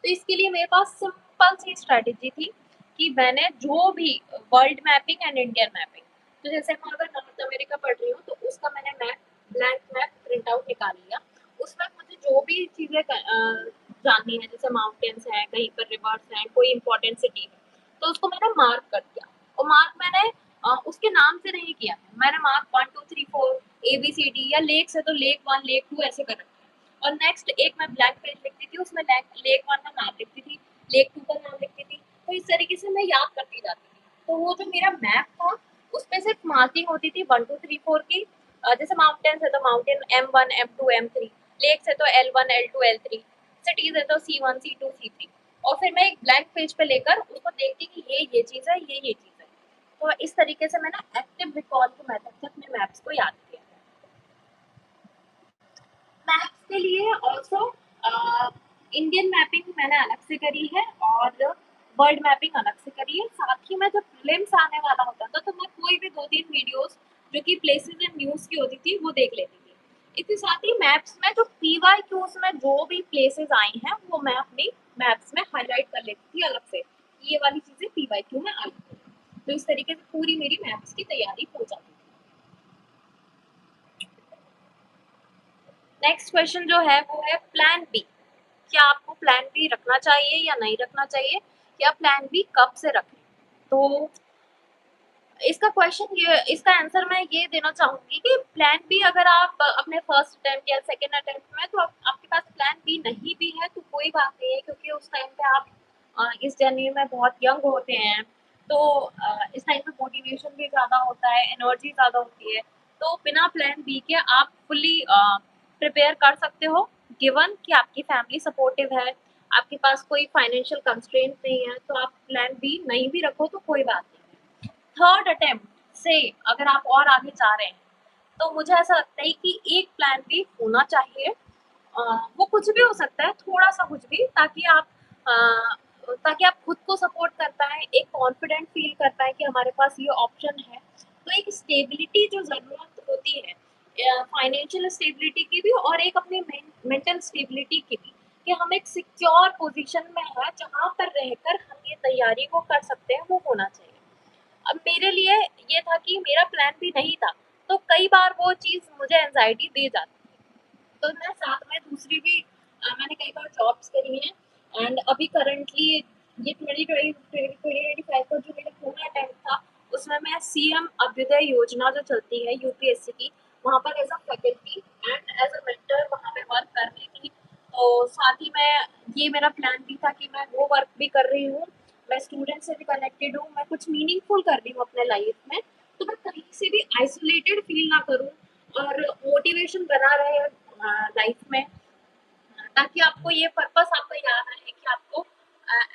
Speaker 1: तो इसके लिए मेरे पास सिंपल सी स्ट्रेटेजी थी कि मैंने जो भी world mapping and Indian mapping, तो जैसे मैं अगर नॉर्थ अमेरिका पढ़ रही हूँ तो उसका मैंने map, blank map print out निकाल लिया। उसमें मुझे जो भी चीज़ें जाननी है, जैसे माउंटेन्स हैं, कहीं पर रिवर्स हैं, कोई इंपॉर्टेंट सिटी है, तो उसको मैंने मार्क कर दिया। और मार्क मैंने उसके नाम से नहीं किया है, मैंने मार्क 1 2 3 4 ABCD, या लेक से तो लेक 1 लेक 2 ऐसे कर रखा है। और नेक्स्ट एक मैं ब्लैंक पेज लिखती थी, उसमें लेक 1 का नाम लिखती थी, लेक 2 का नाम लिखती थी, तो इस तरीके से मैं याद करती जाती थी। तो वो जो मेरा मैप था उसपे सिर्फ मार्किंग होती थी 1 2 3 4 की। जैसे माउंटेन्स है तो mountain M1 M2 M3, lakes है तो L1 L2 L3, सिटीज है तो C1 C2 C3। और फिर मैं एक ब्लैंक पेज पे लेकर उसको देखती कि ये चीज़ है, ये चीज़ है। तो इस तरीके से मैंने एक्टिव रिकॉल के मेथड से अपने मैप्स को याद किया। मैप्स के लिए ऑल्सो इंडियन मैपिंग मैंने अलग से करी है और वर्ल्ड मैपिंग अलग से करी है। साथ ही में जब प्रीलिम्स आने वाला होता था तो मैं कोई भी 2-3 वीडियोस जो कि प्लेसेस एंड न्यूज़ की होती थी वो देख लेती थी। इसके साथ ही मैप्स में जो पीवाईक्यूज में जो भी प्लेसेस आई हैं वो मैं अपनी मैप्स में हाईलाइट कर लेती थी अलग से कि ये वाली चीज़ें पीवाईक्यू में आई हैं। तो इस तरीके से पूरी मेरी मैप्स की तैयारी हो जाती थी। नेक्स्ट क्वेश्चन जो है वो है प्लान बी। क्या आपको प्लान बी रखना चाहिए या नहीं रखना चाहिए, या प्लान बी कब से रखें? तो इसका आंसर मैं ये देना चाहूंगी कि प्लान बी अगर आप अपने फर्स्ट अटेम्प्ट या सेकेंड अटेम्प्ट में, तो आपके पास प्लान बी नहीं भी है तो कोई बात नहीं है, क्योंकि उस टाइम पे आप इस जर्नी में बहुत यंग होते हैं। तो इस टाइम पे मोटिवेशन भी ज़्यादा होता है, एनर्जी ज़्यादा होती है। तो बिना प्लान बी के आप फुल्ली प्रिपेयर कर सकते हो, गिवन कि आपकी फैमिली सपोर्टिव है, आपके पास कोई फाइनेंशियल कंस्ट्रेंट नहीं है, तो आप प्लान बी नहीं भी रखो तो कोई बात नहीं। थर्ड अटेम्प्ट से अगर आप और आगे जा रहे हैं तो मुझे ऐसा लगता है कि एक प्लान भी होना चाहिए। वो कुछ भी हो सकता है, थोड़ा सा कुछ भी, ताकि आप खुद को सपोर्ट कर पाएँ, एक कॉन्फिडेंट फील कर पाएँ कि हमारे पास ये ऑप्शन है। तो एक स्टेबिलिटी जो ज़रूरत होती है, फाइनेंशियल स्टेबिलिटी की भी और एक अपनी मेंटल स्टेबिलिटी की भी, कि हम एक सिक्योर पोजीशन में हैं जहाँ पर रहकर हम ये तैयारी को कर सकते हैं, वो होना चाहिए। अब मेरे लिए ये था कि मेरा प्लान भी नहीं था, तो कई बार वो चीज़ मुझे एंग्ज़ायटी दे जाती थी। तो मैं साथ में दूसरी भी मैंने कई बार जॉब्स करी हैं, एंड अभी करंटली ये 2025 का जो मेरा पूरा टाइम था, उसमें मैं सीएम अभ्युदय योजना जो चलती है यूपीएससी की, वहाँ पर as a faculty and as a mentor वहाँ पे वर्क कर रही थी। तो साथ ही मैं, ये मेरा प्लान भी था कि मैं वो वर्क भी कर रही हूँ, मैं स्टूडेंट से भी कनेक्टेड हूँ, मैं कुछ मीनिंगफुल कर रही हूँ अपने लाइफ में, तो मैं कहीं से भी आइसोलेटेड फील ना करूँ और मोटिवेशन बना रहे लाइफ में, ताकि आपको ये पर्पस आपको याद रहे कि आपको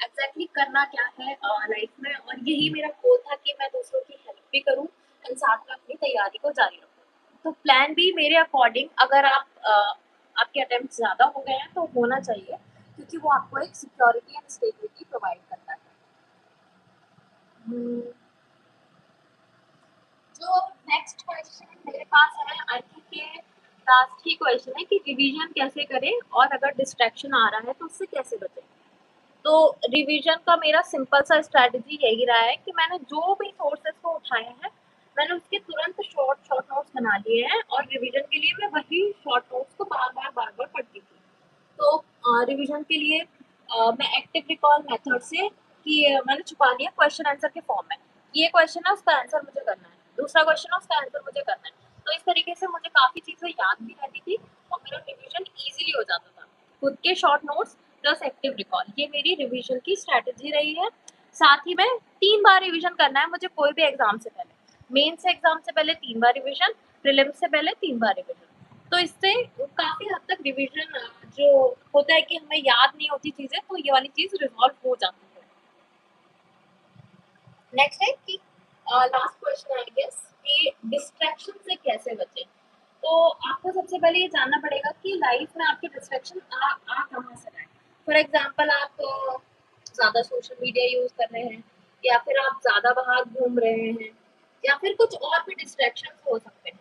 Speaker 1: एग्जैक्टली करना क्या है लाइफ में। और यही मेरा गोल था कि मैं दूसरों की हेल्प भी करूं और साथ में अपनी तैयारी को जारी रखूं। तो प्लान बी मेरे अकॉर्डिंग, अगर आपके अटेम्प्ट ज़्यादा हो गए हैं तो होना चाहिए, क्योंकि वो आपको एक सिक्योरिटी एंड स्टेबिलिटी प्रोवाइड करता है। हम्म, जो नेक्स्ट क्वेश्चन मेरे पास है, आई थिंक ये लास्ट ही क्वेश्चन है कि रिवीजन कैसे करें और अगर डिस्ट्रैक्शन आ रहा है तो उससे कैसे बचें। तो रिवीजन का मेरा सिंपल सा स्ट्रैटेजी यही रहा है कि मैंने जो भी सोर्सेस को उठाए हैं, मैंने उसके तुरंत शॉर्ट शॉर्ट नोट्स बना लिए हैं और रिवीजन के लिए मैं वही शॉर्ट नोट्स को बार बार पढ़ती थी। तो रिवीजन के लिए मैं एक्टिव रिकॉल मेथड से, कि मैंने छुपा लिया क्वेश्चन आंसर के फॉर्म में, ये क्वेश्चन है उसका आंसर मुझे करना है, दूसरा क्वेश्चन है उसका आंसर मुझे करना है। तो इस तरीके से मुझे काफ़ी चीज़ें याद भी रहती थी और मेरा रिवीजन ईजिली हो जाता था। खुद के short notes plus active recall, ये मेरी रिवीजन की स्ट्रैटेजी रही है। साथ ही में 3 बार रिवीजन करना है मुझे कोई भी एग्जाम से पहले, मेंस एग्जाम से पहले 3 बार रिवीजन, प्रीलिम्स से पहले 3 बार रिवीजन। तो इससे काफ़ी हद तक रिवीजन जो होता है कि हमें याद नहीं होती चीज़ें, तो ये वाली चीज़ रिजॉल्व हो जाती है। नेक्स्ट है कि लास्ट क्वेश्चन आई गेस, कि डिस्ट्रैक्शन से कैसे बचें। तो आपको सबसे पहले ये जानना पड़ेगा कि लाइफ में आपके डिस्ट्रैक्शन आ कहाँ से रहे हैं। फॉर एग्जाम्पल आप ज़्यादा सोशल मीडिया यूज़ कर रहे हैं, या फिर आप ज़्यादा बाहर घूम रहे हैं, या फिर कुछ और भी डिस्ट्रैक्शन हो सकते हैं।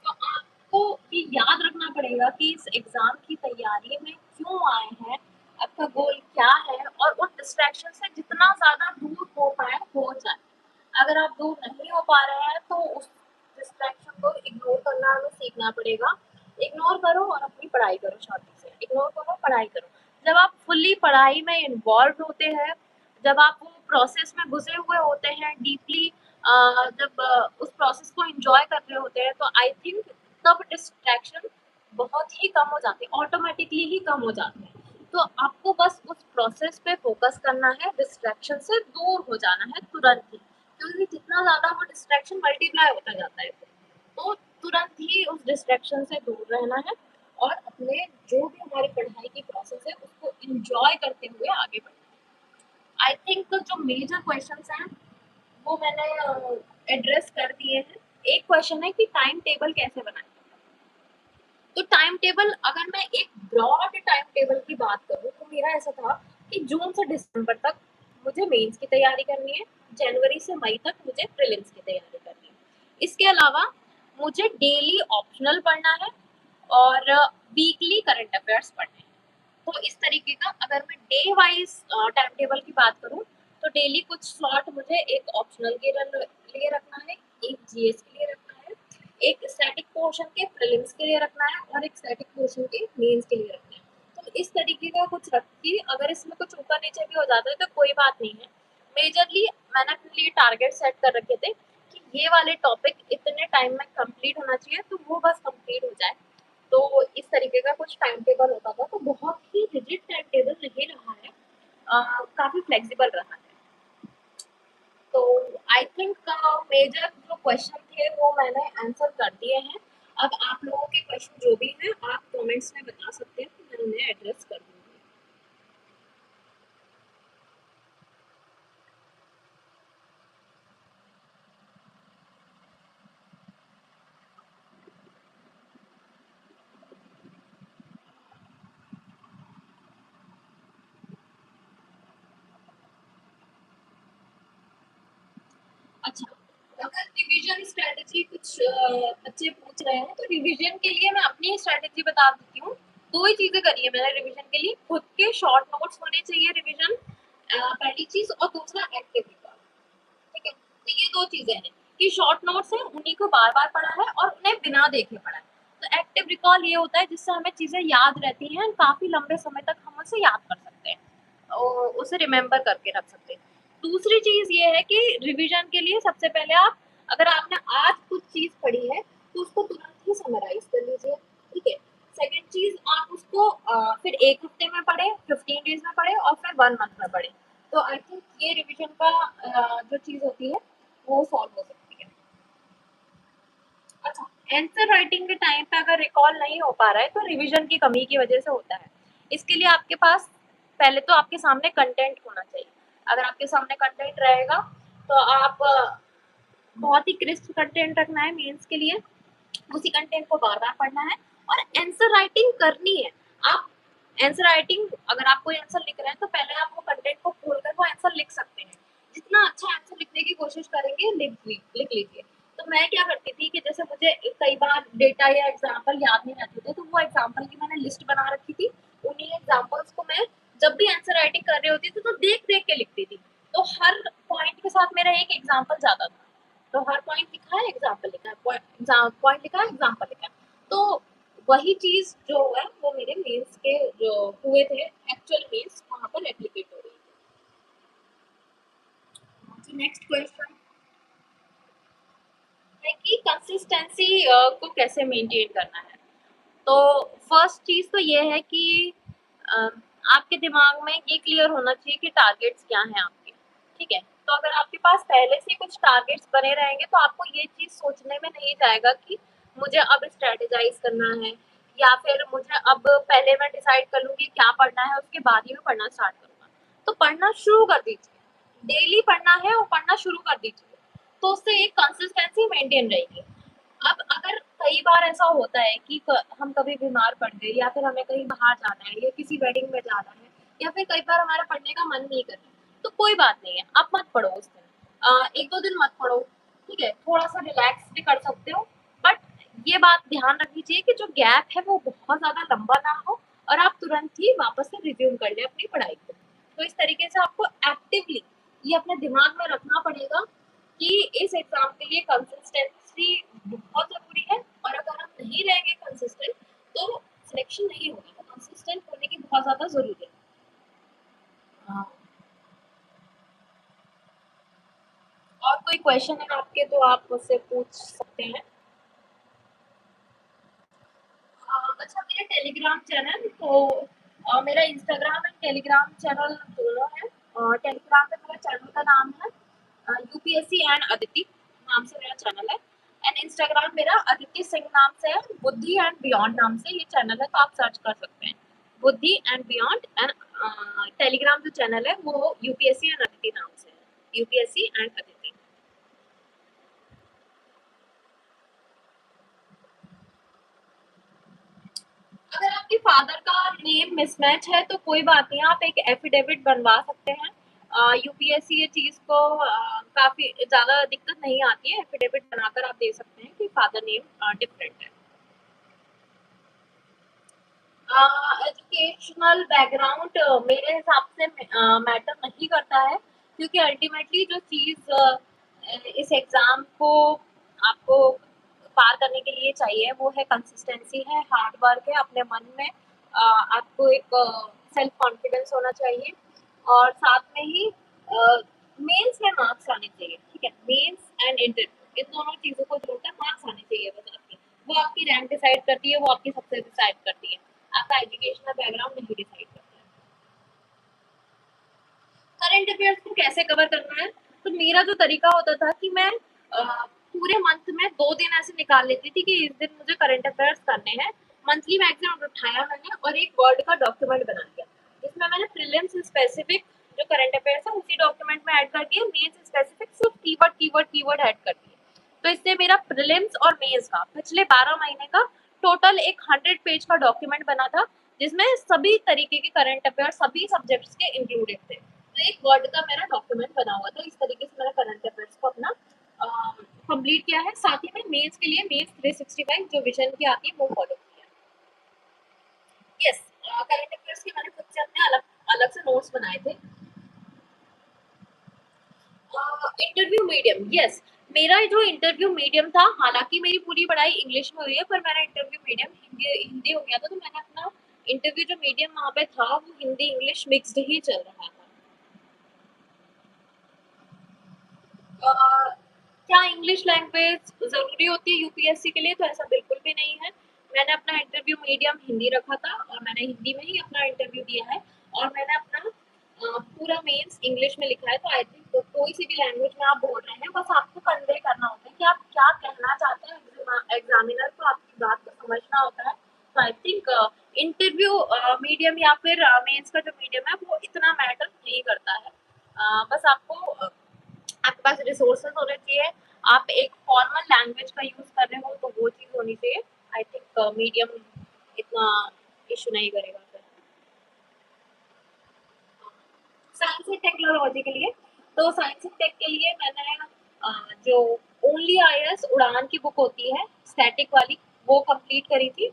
Speaker 1: तो आपको ये याद रखना पड़ेगा कि इस एग्ज़ाम की तैयारी में क्यों आए हैं, आपका गोल क्या है, और उन डिस्ट्रैक्शन से जितना ज़्यादा दूर हो पाए हो जाए। अगर आप दूर नहीं हो पा रहे हैं तो उस डिस्ट्रैक्शन को इग्नोर करना हमें सीखना पड़ेगा। इग्नोर करो और अपनी पढ़ाई करो, शांति से इग्नोर करो, पढ़ाई करो। जब आप फुल्ली पढ़ाई में इन्वॉल्व होते हैं, जब आप वो प्रोसेस में घुसे हुए होते हैं डीपली, जब उस प्रोसेस को एंजॉय कर रहे होते हैं, तो आई थिंक तब डिस्ट्रैक्शन बहुत ही कम हो जाते हैं, ऑटोमेटिकली ही कम हो जाते हैं। तो आपको बस उस प्रोसेस पे फोकस करना है, डिस्ट्रैक्शन से दूर हो जाना है तुरंत ही, क्योंकि जितना ज़्यादा वो डिस्ट्रैक्शन मल्टीप्लाई होता जाता है तो तुरंत ही उस डिस्ट्रैक्शन से दूर रहना है और अपने जो भी हमारी पढ़ाई की प्रोसेस है उसको इंजॉय करते हुए आगे बढ़ना। आई थिंक जो मेजर क्वेश्चंस हैं वो मैंने एड्रेस कर दिए हैं। एक क्वेश्चन है कि टाइम टेबल कैसे बनाएं। तो टाइम टेबल, अगर मैं एक ब्रॉड टाइम टेबल की बात करूँ तो मेरा ऐसा था कि जून से दिसंबर तक मुझे मेंस की तैयारी करनी है, जनवरी से मई तक मुझे प्रीलिम्स की तैयारी करनी है। इसके अलावा मुझे डेली ऑप्शनल पढ़ना है और वीकली करंट अफेयर्स पढ़ने हैं। तो इस तरीके का अगर मैं डे वाइज टाइम टेबल की बात करूँ तो डेली कुछ स्लॉट मुझे एक ऑप्शनल के लिए रखना है, एक जीएस के लिए रखना है, एक स्टैटिक पोर्शन के प्रीलिम्स के लिए रखना है और एक स्टैटिक पोर्शन के मेंस के लिए रखना है। तो इस तरीके का कुछ रख के अगर इसमें कुछ ऊपर नीचे भी हो जाता है तो कोई बात नहीं है। मेजरली मैंने अपने लिए टारगेट सेट कर रखे थे कि ये वाले टॉपिक इतने टाइम में कंप्लीट होना चाहिए, तो वो बस कंप्लीट हो जाए। तो इस तरीके का कुछ टाइम टेबल होता था, तो बहुत ही रिजिड टाइम टेबल नहीं रहा है, काफ़ी फ्लेक्सिबल रहा है। तो आई थिंक मेजर जो क्वेश्चन थे वो मैंने आंसर कर दिए हैं। अब आप लोगों के क्वेश्चन जो भी हैं आप कमेंट्स में बता सकते हैं, तो मैं उन्हें एड्रेस कर दूँगी। अच्छा, अगर रिवीजन स्ट्रेटजी कुछ बच्चे पूछ रहे हैं तो रिवीजन के लिए मैं अपनी स्ट्रेटजी बता देती हूँ। दो ही चीज़ें करी है मैंने रिवीजन के लिए, खुद के शॉर्ट नोट्स होने चाहिए रिवीजन, पहली चीज़, और दूसरा एक्टिव रिकॉल। ठीक है, तो ये दो चीज़ें हैं कि शॉर्ट नोट्स हैं उन्हीं को बार बार पढ़ा है और उन्हें बिना देखे पढ़ा है। तो एक्टिव रिकॉल ये होता है जिससे हमें चीज़ें याद रहती हैं, काफ़ी लंबे समय तक हम उसे याद कर सकते हैं और उसे रिमेम्बर करके रख सकते हैं। दूसरी चीज़ ये है कि रिवीजन के लिए सबसे पहले आप, अगर आपने आज कुछ चीज़ पढ़ी है तो उसको तुरंत ही समराइज कर लीजिए। ठीक है, सेकेंड चीज़, आप उसको फिर एक हफ्ते में पढ़े, 15 डेज में पढ़े और फिर 1 मंथ में पढ़े। तो आई थिंक ये रिवीजन का जो चीज़ होती है वो सॉल्व हो सकती है। अच्छा, आंसर राइटिंग के टाइम पे अगर रिकॉल नहीं हो पा रहा है तो रिवीजन की कमी की वजह से होता है। इसके लिए आपके पास पहले तो आपके सामने कंटेंट होना चाहिए। अगर आपके सामने कंटेंट रहेगा तो आप बहुत ही क्रिस्प कंटेंट रखना है मेंस के लिए, उसी कंटेंट को बार बार पढ़ना है और आंसर राइटिंग करनी है। आप आंसर राइटिंग, अगर आप कोई आंसर लिख रहे हैं तो पहले आप वो कंटेंट को खोलकर वो आंसर लिख सकते हैं। जितना अच्छा आंसर लिखने की कोशिश करेंगे लिख लीजिए। तो मैं क्या करती थी कि जैसे मुझे कई बार डेटा या एग्जाम्पल याद नहीं रहते थे तो वो एग्जाम्पल की मैंने लिस्ट बना रखी थी। उन्हीं एग्जाम्पल्स को मैं जब भी आंसर राइटिंग कर रही होती थी तो देख देख के लिखती थी। तो हर पॉइंट के साथ मेरा एक एग्जाम्पल जाता था। तो हर पॉइंट लिखा है एग्जाम्पल लिखा है, पॉइंट लिखा है एग्जाम्पल लिखा है। तो वही चीज जो है वो मेरे मेंस के जो हुए थे एक्चुअल मेंस वहां पर रेप्लिकेट हो रही है। नेक्स्ट क्वेश्चन है कि कंसिस्टेंसी को कैसे मेंटेन करना है। तो फर्स्ट चीज तो ये है कि अ, आपके दिमाग में ये क्लियर होना चाहिए कि टारगेट्स क्या हैं आपके। ठीक है, तो अगर आपके पास पहले से कुछ टारगेट्स बने रहेंगे तो आपको ये चीज सोचने में नहीं जाएगा कि मुझे अब स्ट्रेटेजाइज करना है या फिर मुझे अब पहले मैं डिसाइड कर लूंगी क्या पढ़ना है उसके बाद ही मैं पढ़ना स्टार्ट करूंगा। तो पढ़ना शुरू कर दीजिए, डेली पढ़ना है और पढ़ना शुरू कर दीजिए, तो उससे एक कंसिस्टेंसी मेंटेन रहेगी। अब अगर कई बार ऐसा होता है कि हम कभी बीमार पड़ गए या फिर हमें कहीं बाहर जाना है या किसी वेडिंग में जाना है या फिर कई बार हमारा पढ़ने का मन नहीं कर रहा, तो कोई बात नहीं है, आप मत पढ़ो उस दिन, एक दो दिन मत पढ़ो। ठीक है, थोड़ा सा रिलैक्स भी कर सकते हो, बट ये बात ध्यान रखनी चाहिए कि जो गैप है वो बहुत ज्यादा लंबा ना हो और आप तुरंत ही वापस से रिज्यूम कर ले अपनी पढ़ाई को। तो इस तरीके से आपको एक्टिवली ये अपने दिमाग में रखना पड़ेगा कि इस एग्जाम के लिए कंसिस्टेंसी बहुत ज़रूरी है और अगर हम नहीं रहेंगे कंसिस्टेंट तो सिलेक्शन नहीं होगा। तो कंसिस्टेंट होने की बहुत ज़्यादा ज़रूरी है। हाँ। और कोई क्वेश्चन है आपके तो आप मुझसे पूछ सकते हैं। अच्छा, मेरे टेलीग्राम चैनल तो मेरा इंस्टाग्राम एंड टेलीग्राम चैनल दोनों है। टेलीग्राम पे मेरा चैनल का नाम है यूपीएससी एंड अदिति नाम से मेरा चैनल है। एंड इंस्टाग्राम मेरा अदिति सिंह नाम से है, बुद्धि एंड बियॉन्ड नाम से ये चैनल है, तो आप सर्च कर सकते हैं बुद्धि एंड बियॉन्ड। एंड टेलीग्राम जो चैनल है वो यूपीएससी एंड अदिति नाम से है, यूपीएससी एंड अदिति। अगर आपके फादर का नेम मिसमैच है तो कोई बात नहीं, आप एक एफिडेविट बनवा सकते हैं। यूपीएससी ये चीज को काफी ज्यादा दिक्कत नहीं आती है, एफिडेविट बनाकर आप दे सकते हैं कि फादर नेम डिफरेंट है। एजुकेशनल बैकग्राउंड मेरे हिसाब से मैटर नहीं करता है, क्योंकि अल्टीमेटली जो चीज इस एग्जाम को आपको पार करने के लिए चाहिए वो है कंसिस्टेंसी, है हार्ड वर्क, है अपने मन में आपको एक सेल्फ कॉन्फिडेंस होना चाहिए, और साथ में ही मेंस में मार्क्स आने चाहिए। ठीक है, मेंस एंड इंटरव्यू इन दोनों चीजों को जोड़कर मार्क्स आने चाहिए बस आपकी, वो आपकी रैंक डिसाइड करती है, वो आपकी सक्सेस डिसाइड करती है, आपका एजुकेशनल बैकग्राउंड नहीं डिसाइड करता है। करंट अफेयर्स को कैसे कवर करना है, तो मेरा जो तरीका होता था कि मैं पूरे मंथ में 2 दिन ऐसे निकाल लेती थी कि इस दिन मुझे करंट अफेयर्स करने हैं। मंथली मैगजीन उठाया मैंने और एक वर्ड का डॉक्यूमेंट बना दिया, जिसमें मैंने प्रीलिम्स स्पेसिफिक जो करंट अफेयर्स है उसी डॉक्यूमेंट में ऐड कर दिया, मेंस स्पेसिफिक सिर्फ कीवर्ड कीवर्ड कीवर्ड ऐड कर दिए। तो इससे मेरा प्रीलिम्स और मेंस का पिछले 12 महीने का टोटल एक 100 पेज का डॉक्यूमेंट बना था, जिसमें सभी तरीके के करंट अफेयर सभी सब्जेक्ट्स के इंक्लूडेड थे। तो एक वर्ड का मेरा डॉक्यूमेंट बना हुआ था, इस तरीके से मैंने करंट अफेयर्स को अपना कंप्लीट किया है। साथ ही में मेंस के लिए मेंस 365 जो विजन की आती है वो फॉलो किया। यस, करंट अफेयर्स के मैंने खुद से अपने अलग अलग से नोट्स बनाए थे। इंटरव्यू मीडियम, यस, मेरा जो इंटरव्यू मीडियम था, हालांकि मेरी पूरी पढ़ाई इंग्लिश में हुई है, पर मेरा इंटरव्यू मीडियम हिंदी हिंदी हो गया था, तो मैंने अपना इंटरव्यू जो मीडियम वहाँ पे था वो हिंदी इंग्लिश मिक्स्ड ही चल रहा था। क्या इंग्लिश लैंग्वेज जरूरी होती है यूपीएससी के लिए, तो ऐसा बिल्कुल भी नहीं है। मैंने अपना इंटरव्यू मीडियम हिंदी रखा था और मैंने हिंदी में ही अपना इंटरव्यू दिया है, और मैंने अपना पूरा मेंस इंग्लिश में लिखा है। तो आई थिंक तो कोई सी भी लैंग्वेज में आप बोल रहे हैं, बस आपको कन्वे करना होता है कि आप क्या कहना चाहते हैं, एग्जामिनर को आपकी बात को समझना होता है। तो आई थिंक इंटरव्यू मीडियम या फिर मेंस का जो मीडियम है वो इतना मैटर नहीं करता है। बस आपको आपके पास रिसोर्सेज होने चाहिए, आप एक फॉर्मल लैंग्वेज का यूज कर रहे हो तो वो चीज होनी चाहिए। आई थिंक मीडियम इतना इशू नहीं करेगा फिर। साइंस एंड टेक्नोलॉजी के लिए, तो साइंस एंड टेक के लिए मैंने जो ओनली आईएएस उड़ान की बुक होती है स्टैटिक वाली, वो कंप्लीट करी थी।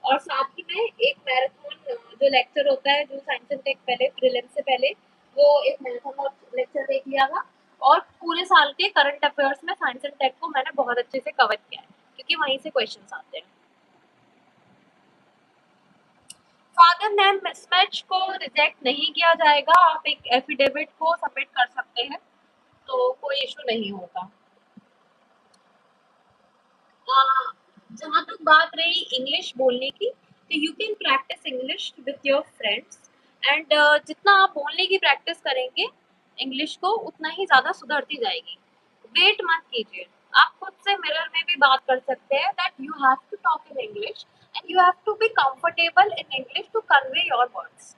Speaker 1: और साथ ही में एक मैराथन जो लेक्चर होता है जो साइंस एंड टेक पहले प्रीलिम्स से पहले, वो एक मैराथन लेक्चर देख लिया था। और पूरे साल के करंट अफेयर्स में साइंस एंड टेक को मैंने बहुत अच्छे से कवर किया है, क्योंकि वहीं से क्वेश्चंस आते हैं। फादर नेम मिसमैच को रिजेक्ट नहीं किया जाएगा, आप एक एफिडेविट को सबमिट कर सकते हैं, तो कोई इशू नहीं होगा। जहाँ तक बात रही इंग्लिश बोलने की, तो you can practice English with your friends, and जितना आप बोलने की प्रैक्टिस करेंगे इंग्लिश को, उतना ही ज़्यादा सुधरती जाएगी। वेट मत कीजिए, आप खुद से मिरर में भी बात कर सकते हैं that you have to talk in English and you have to be comfortable in English to convey your words.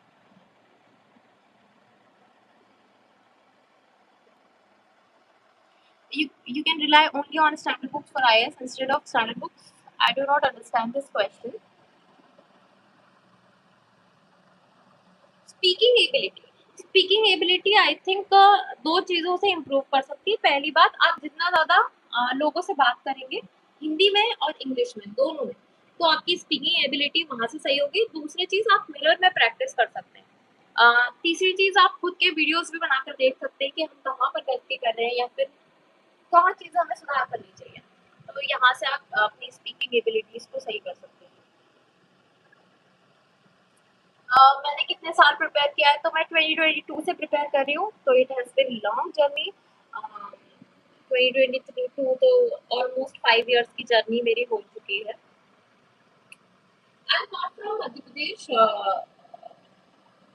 Speaker 1: You can rely only on standard books for IS instead of standard books. I do not understand this question. Speaking ability I think दो चीज़ों से improve कर सकती है। पहली बात, आप जितना ज़्यादा लोगों से बात करेंगे हिंदी में और इंग्लिश में दोनों में, तो आपकी स्पीकिंग एबिलिटी वहाँ से सही होगी। दूसरी चीज़, आप मिरर में प्रैक्टिस कर सकते हैं। तीसरी चीज़, आप खुद के वीडियोस भी बनाकर देख सकते हैं कि हम कहाँ पर गलती कर रहे हैं या फिर कहाँ चीज़ें हमें सुधार करनी चाहिए। तो यहाँ से आप अपनी स्पीकिंग एबिलिटीज को सही कर सकते हैं। मैंने कितने साल प्रिपेयर किया है, तो मैं 2022 से प्रिपेयर कर रही हूँ, तो it has been long journey. 2023 to तो ऑलमोस्ट 5 इयर्स की जर्नी मेरी हो चुकी है। I am not from Madhya Pradesh,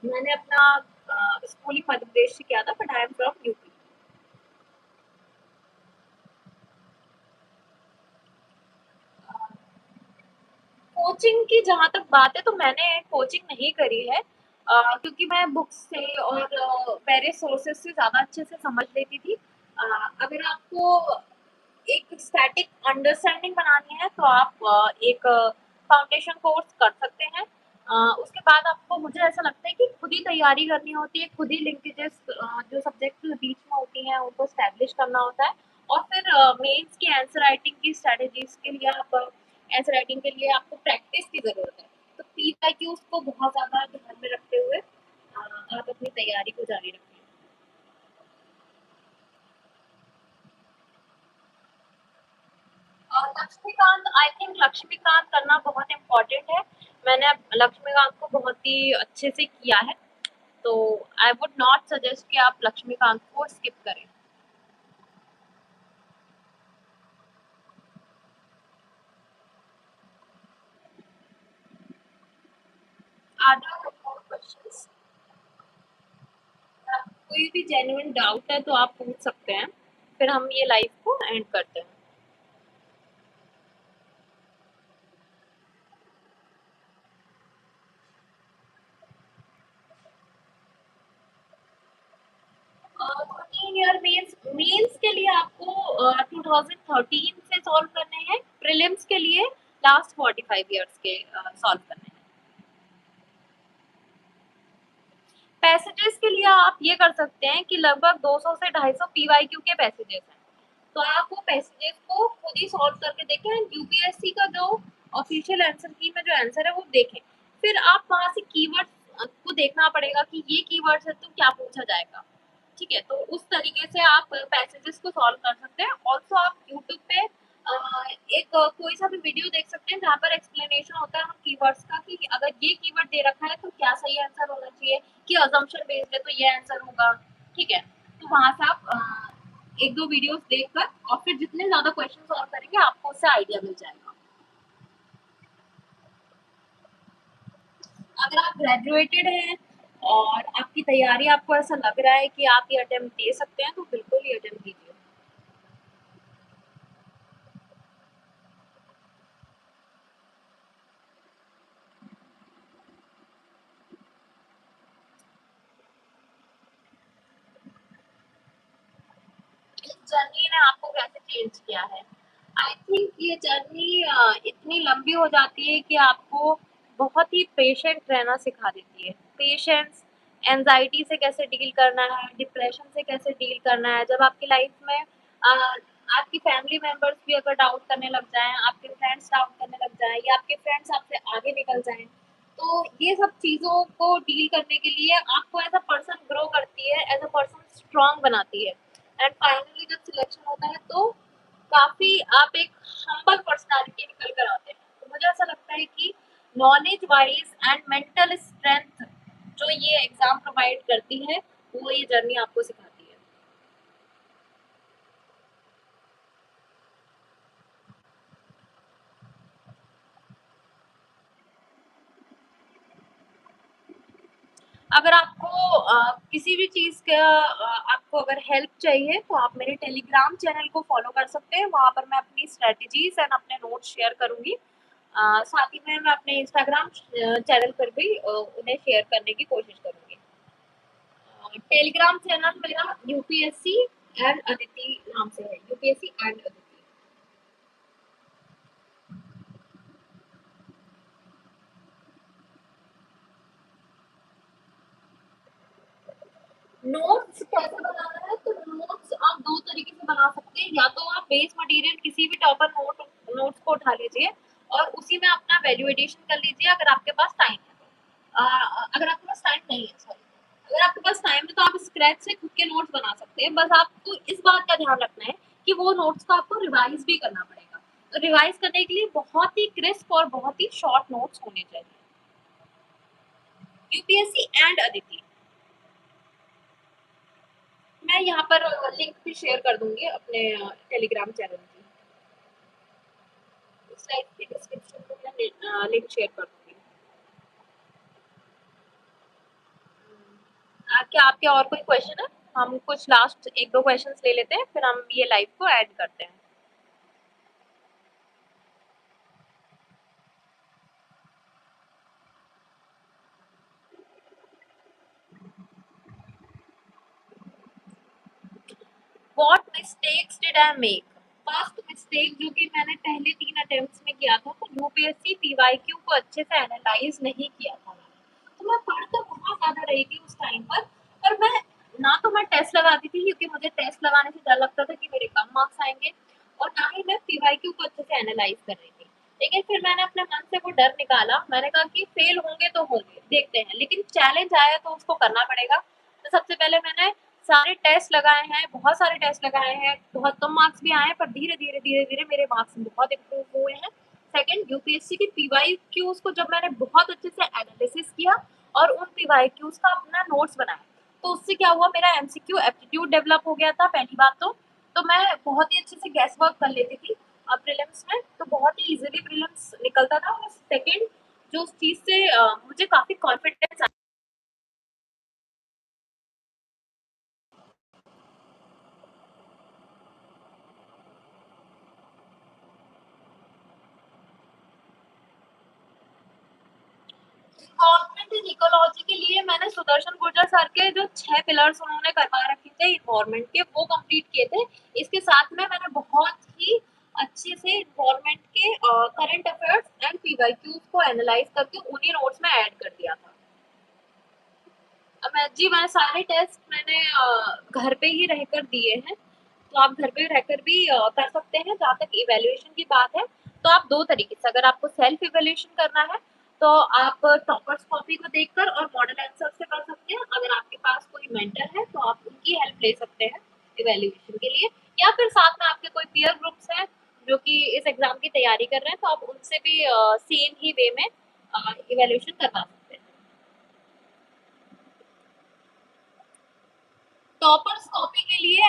Speaker 1: मैंने अपना स्कूलिंग मध्य प्रदेश से किया था, but I am from UP. Coaching की जहाँ तक बात है तो मैंने कोचिंग नहीं करी है, क्योंकि मैं बुक्स से और वेरियस सोर्सेज से ज़्यादा अच्छे से समझ लेती थी। अगर आपको एक स्टैटिक अंडरस्टैंडिंग बनानी है तो आप एक फाउंडेशन कोर्स कर सकते हैं। उसके बाद आपको, मुझे ऐसा लगता है कि खुद ही तैयारी करनी होती है, खुद ही लिंकेजेस जो सब्जेक्ट बीच में होती हैं उनको स्टैब्लिश करना होता है, और फिर मेंस की आंसर राइटिंग की स्ट्रेटजीज के लिए आप आंसर राइटिंग के लिए आपको प्रैक्टिस की ज़रूरत है। तो पीवाईक्यूज को बहुत ज़्यादा ध्यान में रखते हुए आप अपनी तैयारी को जारी रखें। और लक्ष्मीकांत, आई थिंक लक्ष्मीकांत करना बहुत इम्पोर्टेंट है। मैंने अब लक्ष्मीकांत को बहुत ही अच्छे से किया है, तो आई वुड नॉट सजेस्ट कि आप लक्ष्मीकांत को स्किप करें। आधा क्वेश्चंस, कोई भी जेन्युइन डाउट है तो आप पूछ सकते हैं, फिर हम ये लाइव को एंड करते हैं। थर्टीन ईयर मेंस, मेंस के लिए आपको 2013 से सॉल्व करने हैं, प्रीलिम्स के लिए लास्ट 45 ईयर्स के सॉल्व करने हैं। पैसेजेस के लिए आप ये कर सकते हैं कि लगभग 200 से 250 पीवाईक्यू के पैसेजेस हैं, तो आप वो पैसेजेस को खुद ही सॉल्व करके देखें, यूपीएससी का जो ऑफिशियल आंसर की में जो आंसर है वो देखें। फिर आप वहां से कीवर्ड्स को देखना पड़ेगा कि ये कीवर्ड्स है तो क्या पूछा जाएगा। ठीक है, तो उस तरीके से आप पैसेजेस को सॉल्व कर सकते हैं। ऑल्सो आप यूट्यूब पे एक कोई सा भी वीडियो देख सकते हैं जहाँ पर एक्सप्लेनेशन होता है उन कीवर्ड्स का, कि अगर ये कीवर्ड दे रखा है तो क्या सही आंसर होना चाहिए, कि अजम्पशन बेस्ड है तो ये आंसर होगा। ठीक है, तो वहां से आप एक दो वीडियोस देखकर और फिर जितने ज्यादा क्वेश्चन सॉल्व करेंगे आपको उससे आइडिया मिल जाएगा। अगर आप ग्रेजुएटेड हैं और आपकी तैयारी, आपको ऐसा लग रहा है कि आप ये अटेम्प्ट दे सकते हैं, तो बिल्कुल ये अटेम्प्ट दीजिए। इस जर्नी ने आपको कैसे चेंज किया है? आई थिंक ये जर्नी इतनी लंबी हो जाती है कि आपको बहुत ही पेशेंट रहना सिखा देती है। पेशेंस, एंजाइटी से कैसे डील करना है, डिप्रेशन से कैसे डील करना है। जब आपकी लाइफ में आपकी फैमिली मेंबर्स भी अगर डाउट करने लग जाएँ, आपके फ्रेंड्स डाउट करने लग जाएँ या आपके फ्रेंड्स आपसे आगे निकल जाएँ, तो ये सब चीज़ों को डील करने के लिए आपको एज़ अ पर्सन ग्रो करती है, एज़ अ पर्सन स्ट्रॉन्ग बनाती है। एंड फाइनली जब सिलेक्शन होता है तो काफ़ी आप एक हम्बल पर्सनैलिटी निकल कर आते हैं। तो मुझे ऐसा लगता है कि knowledge wise and mental strength जो ये एग्ज़ाम प्रोवाइड करती है, वो ये जर्नी आपको सिखाती है। अगर आपको किसी भी चीज़ का आपको अगर हेल्प चाहिए तो आप मेरे टेलीग्राम चैनल को फॉलो कर सकते हैं। वहाँ पर मैं अपनी स्ट्रैटेजीज़ एंड अपने नोट्स शेयर करूँगी। साथ ही में मैं अपने इंस्टाग्राम चैनल पर भी उन्हें शेयर करने की कोशिश करूँगी। टेलीग्राम चैनल मेरा यूपीएससी एंड अदिति नाम से है, यूपीएससी एंड अदिति। नोट्स कैसे बनाना है? तो नोट्स आप 2 तरीके से बना सकते हैं। या तो आप बेस मटेरियल किसी भी टॉपर नोट्स को उठा लीजिए और उसी में अपना वैल्यू एडिशन कर लीजिए, अगर आपके पास टाइम है। अगर आपके पास टाइम नहीं है, सॉरी, अगर आपके पास टाइम है तो आप स्क्रैच से खुद के नोट्स बना सकते हैं। बस आपको इस बात का ध्यान रखना है कि वो नोट्स को आपको रिवाइज़ भी करना पड़ेगा। तो रिवाइज़ करने के लिए बहुत ही क्रिस्प और बहुत ही शॉर्ट नोट्स होने चाहिए। UPSC and Aditi. मैं यहाँ पर लिंक भी शेयर कर दूँगी अपने टेलीग्राम चैनल की। स्लाइड की डिस्क्रिप्शन में मैं लिंक शेयर कर दूँगी। क्या आपके और कोई क्वेश्चन है? हम कुछ लास्ट 1-2 क्वेश्चंस ले लेते हैं, फिर हम ये लाइव को ऐड करते हैं। What mistakes did I make? First mistake जो कि मैंने पहले 3 अटेम्प्ट्स में किया था, तो यूपीएससी पीवाईक्यू को अच्छे से एनालाइज नहीं किया था मैंने। तो मैं पढ़ तो बहुत ज़्यादा रही थी उस टाइम पर मैं ना तो मैं टेस्ट लगाती थी क्योंकि मुझे टेस्ट लगाने से डर लगता था कि मेरे कम मार्क्स आएँगे, और ना ही मैं पीवाईक्यू को अच्छे से एनालाइज कर रही थी। लेकिन फिर मैंने अपने मन से वो डर निकाला, मैंने कहा कि फेल होंगे तो होंगे, देखते हैं, लेकिन चैलेंज आया तो उसको करना पड़ेगा। तो सबसे पहले मैंने सारे टेस्ट लगाए हैं, बहुत सारे टेस्ट लगाए हैं, बहुत कम मार्क्स भी आए हैं, पर धीरे-धीरे मेरे मार्क्स बहुत इम्प्रूव हुए हैं। सेकंड, यूपीएससी की पीवाईक्यूज़ को जब मैंने बहुत अच्छे से एनालिसिस किया और उन पीवाईक्यूज़ का अपना नोट्स बनाया, तो उससे क्या हुआ, मेरा एमसीक्यू एप्टीट्यूड डेवलप हो गया था पहली बात तो मैं बहुत ही अच्छे से गैस वर्क कर लेती थी प्रीलिम्स में, तो बहुत ही ईज़िली प्रीलिम्स निकलता था। और सेकंड, जो उस चीज़ से मुझे काफ़ी कॉन्फिडेंस इन्वायरमेंट इन इकोलॉजी के लिए मैंने सुदर्शन गुर्जर सर के जो 6 पिलर्स उन्होंने करवा रखे थे इन्वायरमेंट के, वो कंप्लीट किए थे। इसके साथ में मैंने बहुत ही अच्छे से इन्वायरमेंट के करंट अफेयर्स एंड पीवाईक्यूज को एनालाइज करके उन्हीं नोट्स में ऐड कर दिया था। मैं सारे टेस्ट मैंने घर पे ही रहकर दिए हैं, तो आप घर पे रहकर भी कर सकते हैं। जहाँ तक इवैल्यूएशन की बात है, तो आप 2 तरीके से, अगर आपको सेल्फ इवैल्यूएशन करना है, तो आप टॉपर्स कॉपी को देखकर और मॉडल आंसर से कर सकते हैं। अगर आपके पास कोई मेंटर है, तो आप उनकी हेल्प ले सकते हैं इवैल्यूएशन के लिए, या फिर साथ में आपके कोई पीयर ग्रुप्स हैं, जो कि इस एग्ज़ाम की तैयारी कर रहे हैं, तो आप उनसे भी सेम ही वे में इवैल्यूएशन करवा सकते हैं। टॉपर्स कॉपी के लिए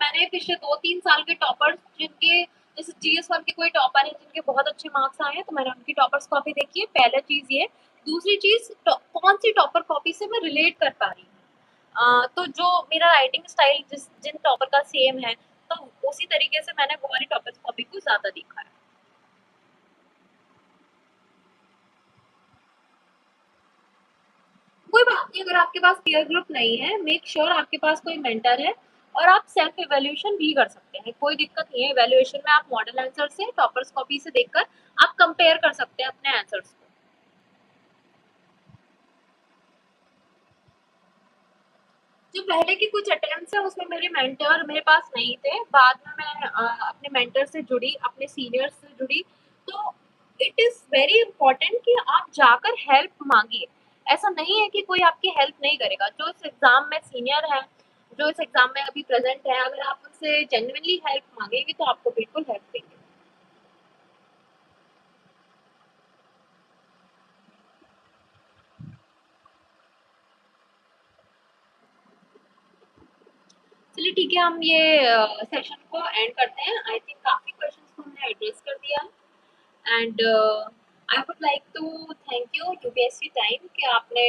Speaker 1: मैंने पिछले 2-3 साल के टॉपर्स जिनके, जैसे जीएस वन के कोई टॉपर है जिनके बहुत अच्छे मार्क्स आए हैं, तो मैंने उनकी टॉपर्स कॉपी देखी है। पहला चीज़ ये। दूसरी चीज़, कौन सी टॉपर कॉपी से मैं रिलेट कर पा रही हूँ। तो जो मेरा राइटिंग स्टाइल जिन टॉपर का सेम है, तो उसी तरीके से मैंने वो वाली टॉपर्स कॉपी को ज़्यादा देखा है। कोई बात नहीं, अगर आपके पास पीयर ग्रुप नहीं है, मेक श्योर आपके पास कोई मेंटर है, और आप सेल्फ इवैल्यूएशन भी कर सकते हैं, कोई दिक्कत नहीं है। इवैल्यूएशन में आप मॉडल आंसर से, टॉपर्स कॉपी से देखकर आप कंपेयर कर सकते हैं अपने आंसर्स को। जो पहले के कुछ अटेम्प्ट्स हैं, उसमें मेरे मेंटर मेरे पास नहीं थे। बाद में मैं अपने मेंटर से जुड़ी, अपने सीनियर्स से जुड़ी। तो इट इज़ वेरी इम्पोर्टेंट कि आप जाकर हेल्प माँगिए। ऐसा नहीं है कि कोई आपकी हेल्प नहीं करेगा। जो इस एग्ज़ाम में सीनियर हैं, जो इस एग्ज़ाम में अभी प्रेज़ेंट हैं, अगर आप उनसे जेन्युइनली हेल्प माँगेंगे, तो आपको बिल्कुल हेल्प देंगे। चलिए ठीक है, हम ये सेशन को एंड करते हैं। आई थिंक काफ़ी क्वेश्चंस को हमने एड्रेस कर दिया है। And I would like to thank you UPSC time कि आपने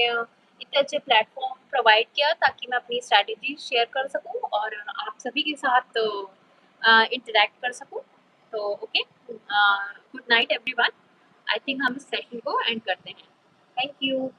Speaker 1: इतने अच्छे प्लेटफॉर्म प्रोवाइड किया ताकि मैं अपनी स्ट्रैटेजी शेयर कर सकूं और आप सभी के साथ इंटरेक्ट कर सकूं। तो okay, good night everyone. I think हम इस सेशन को एंड करते हैं। Thank you.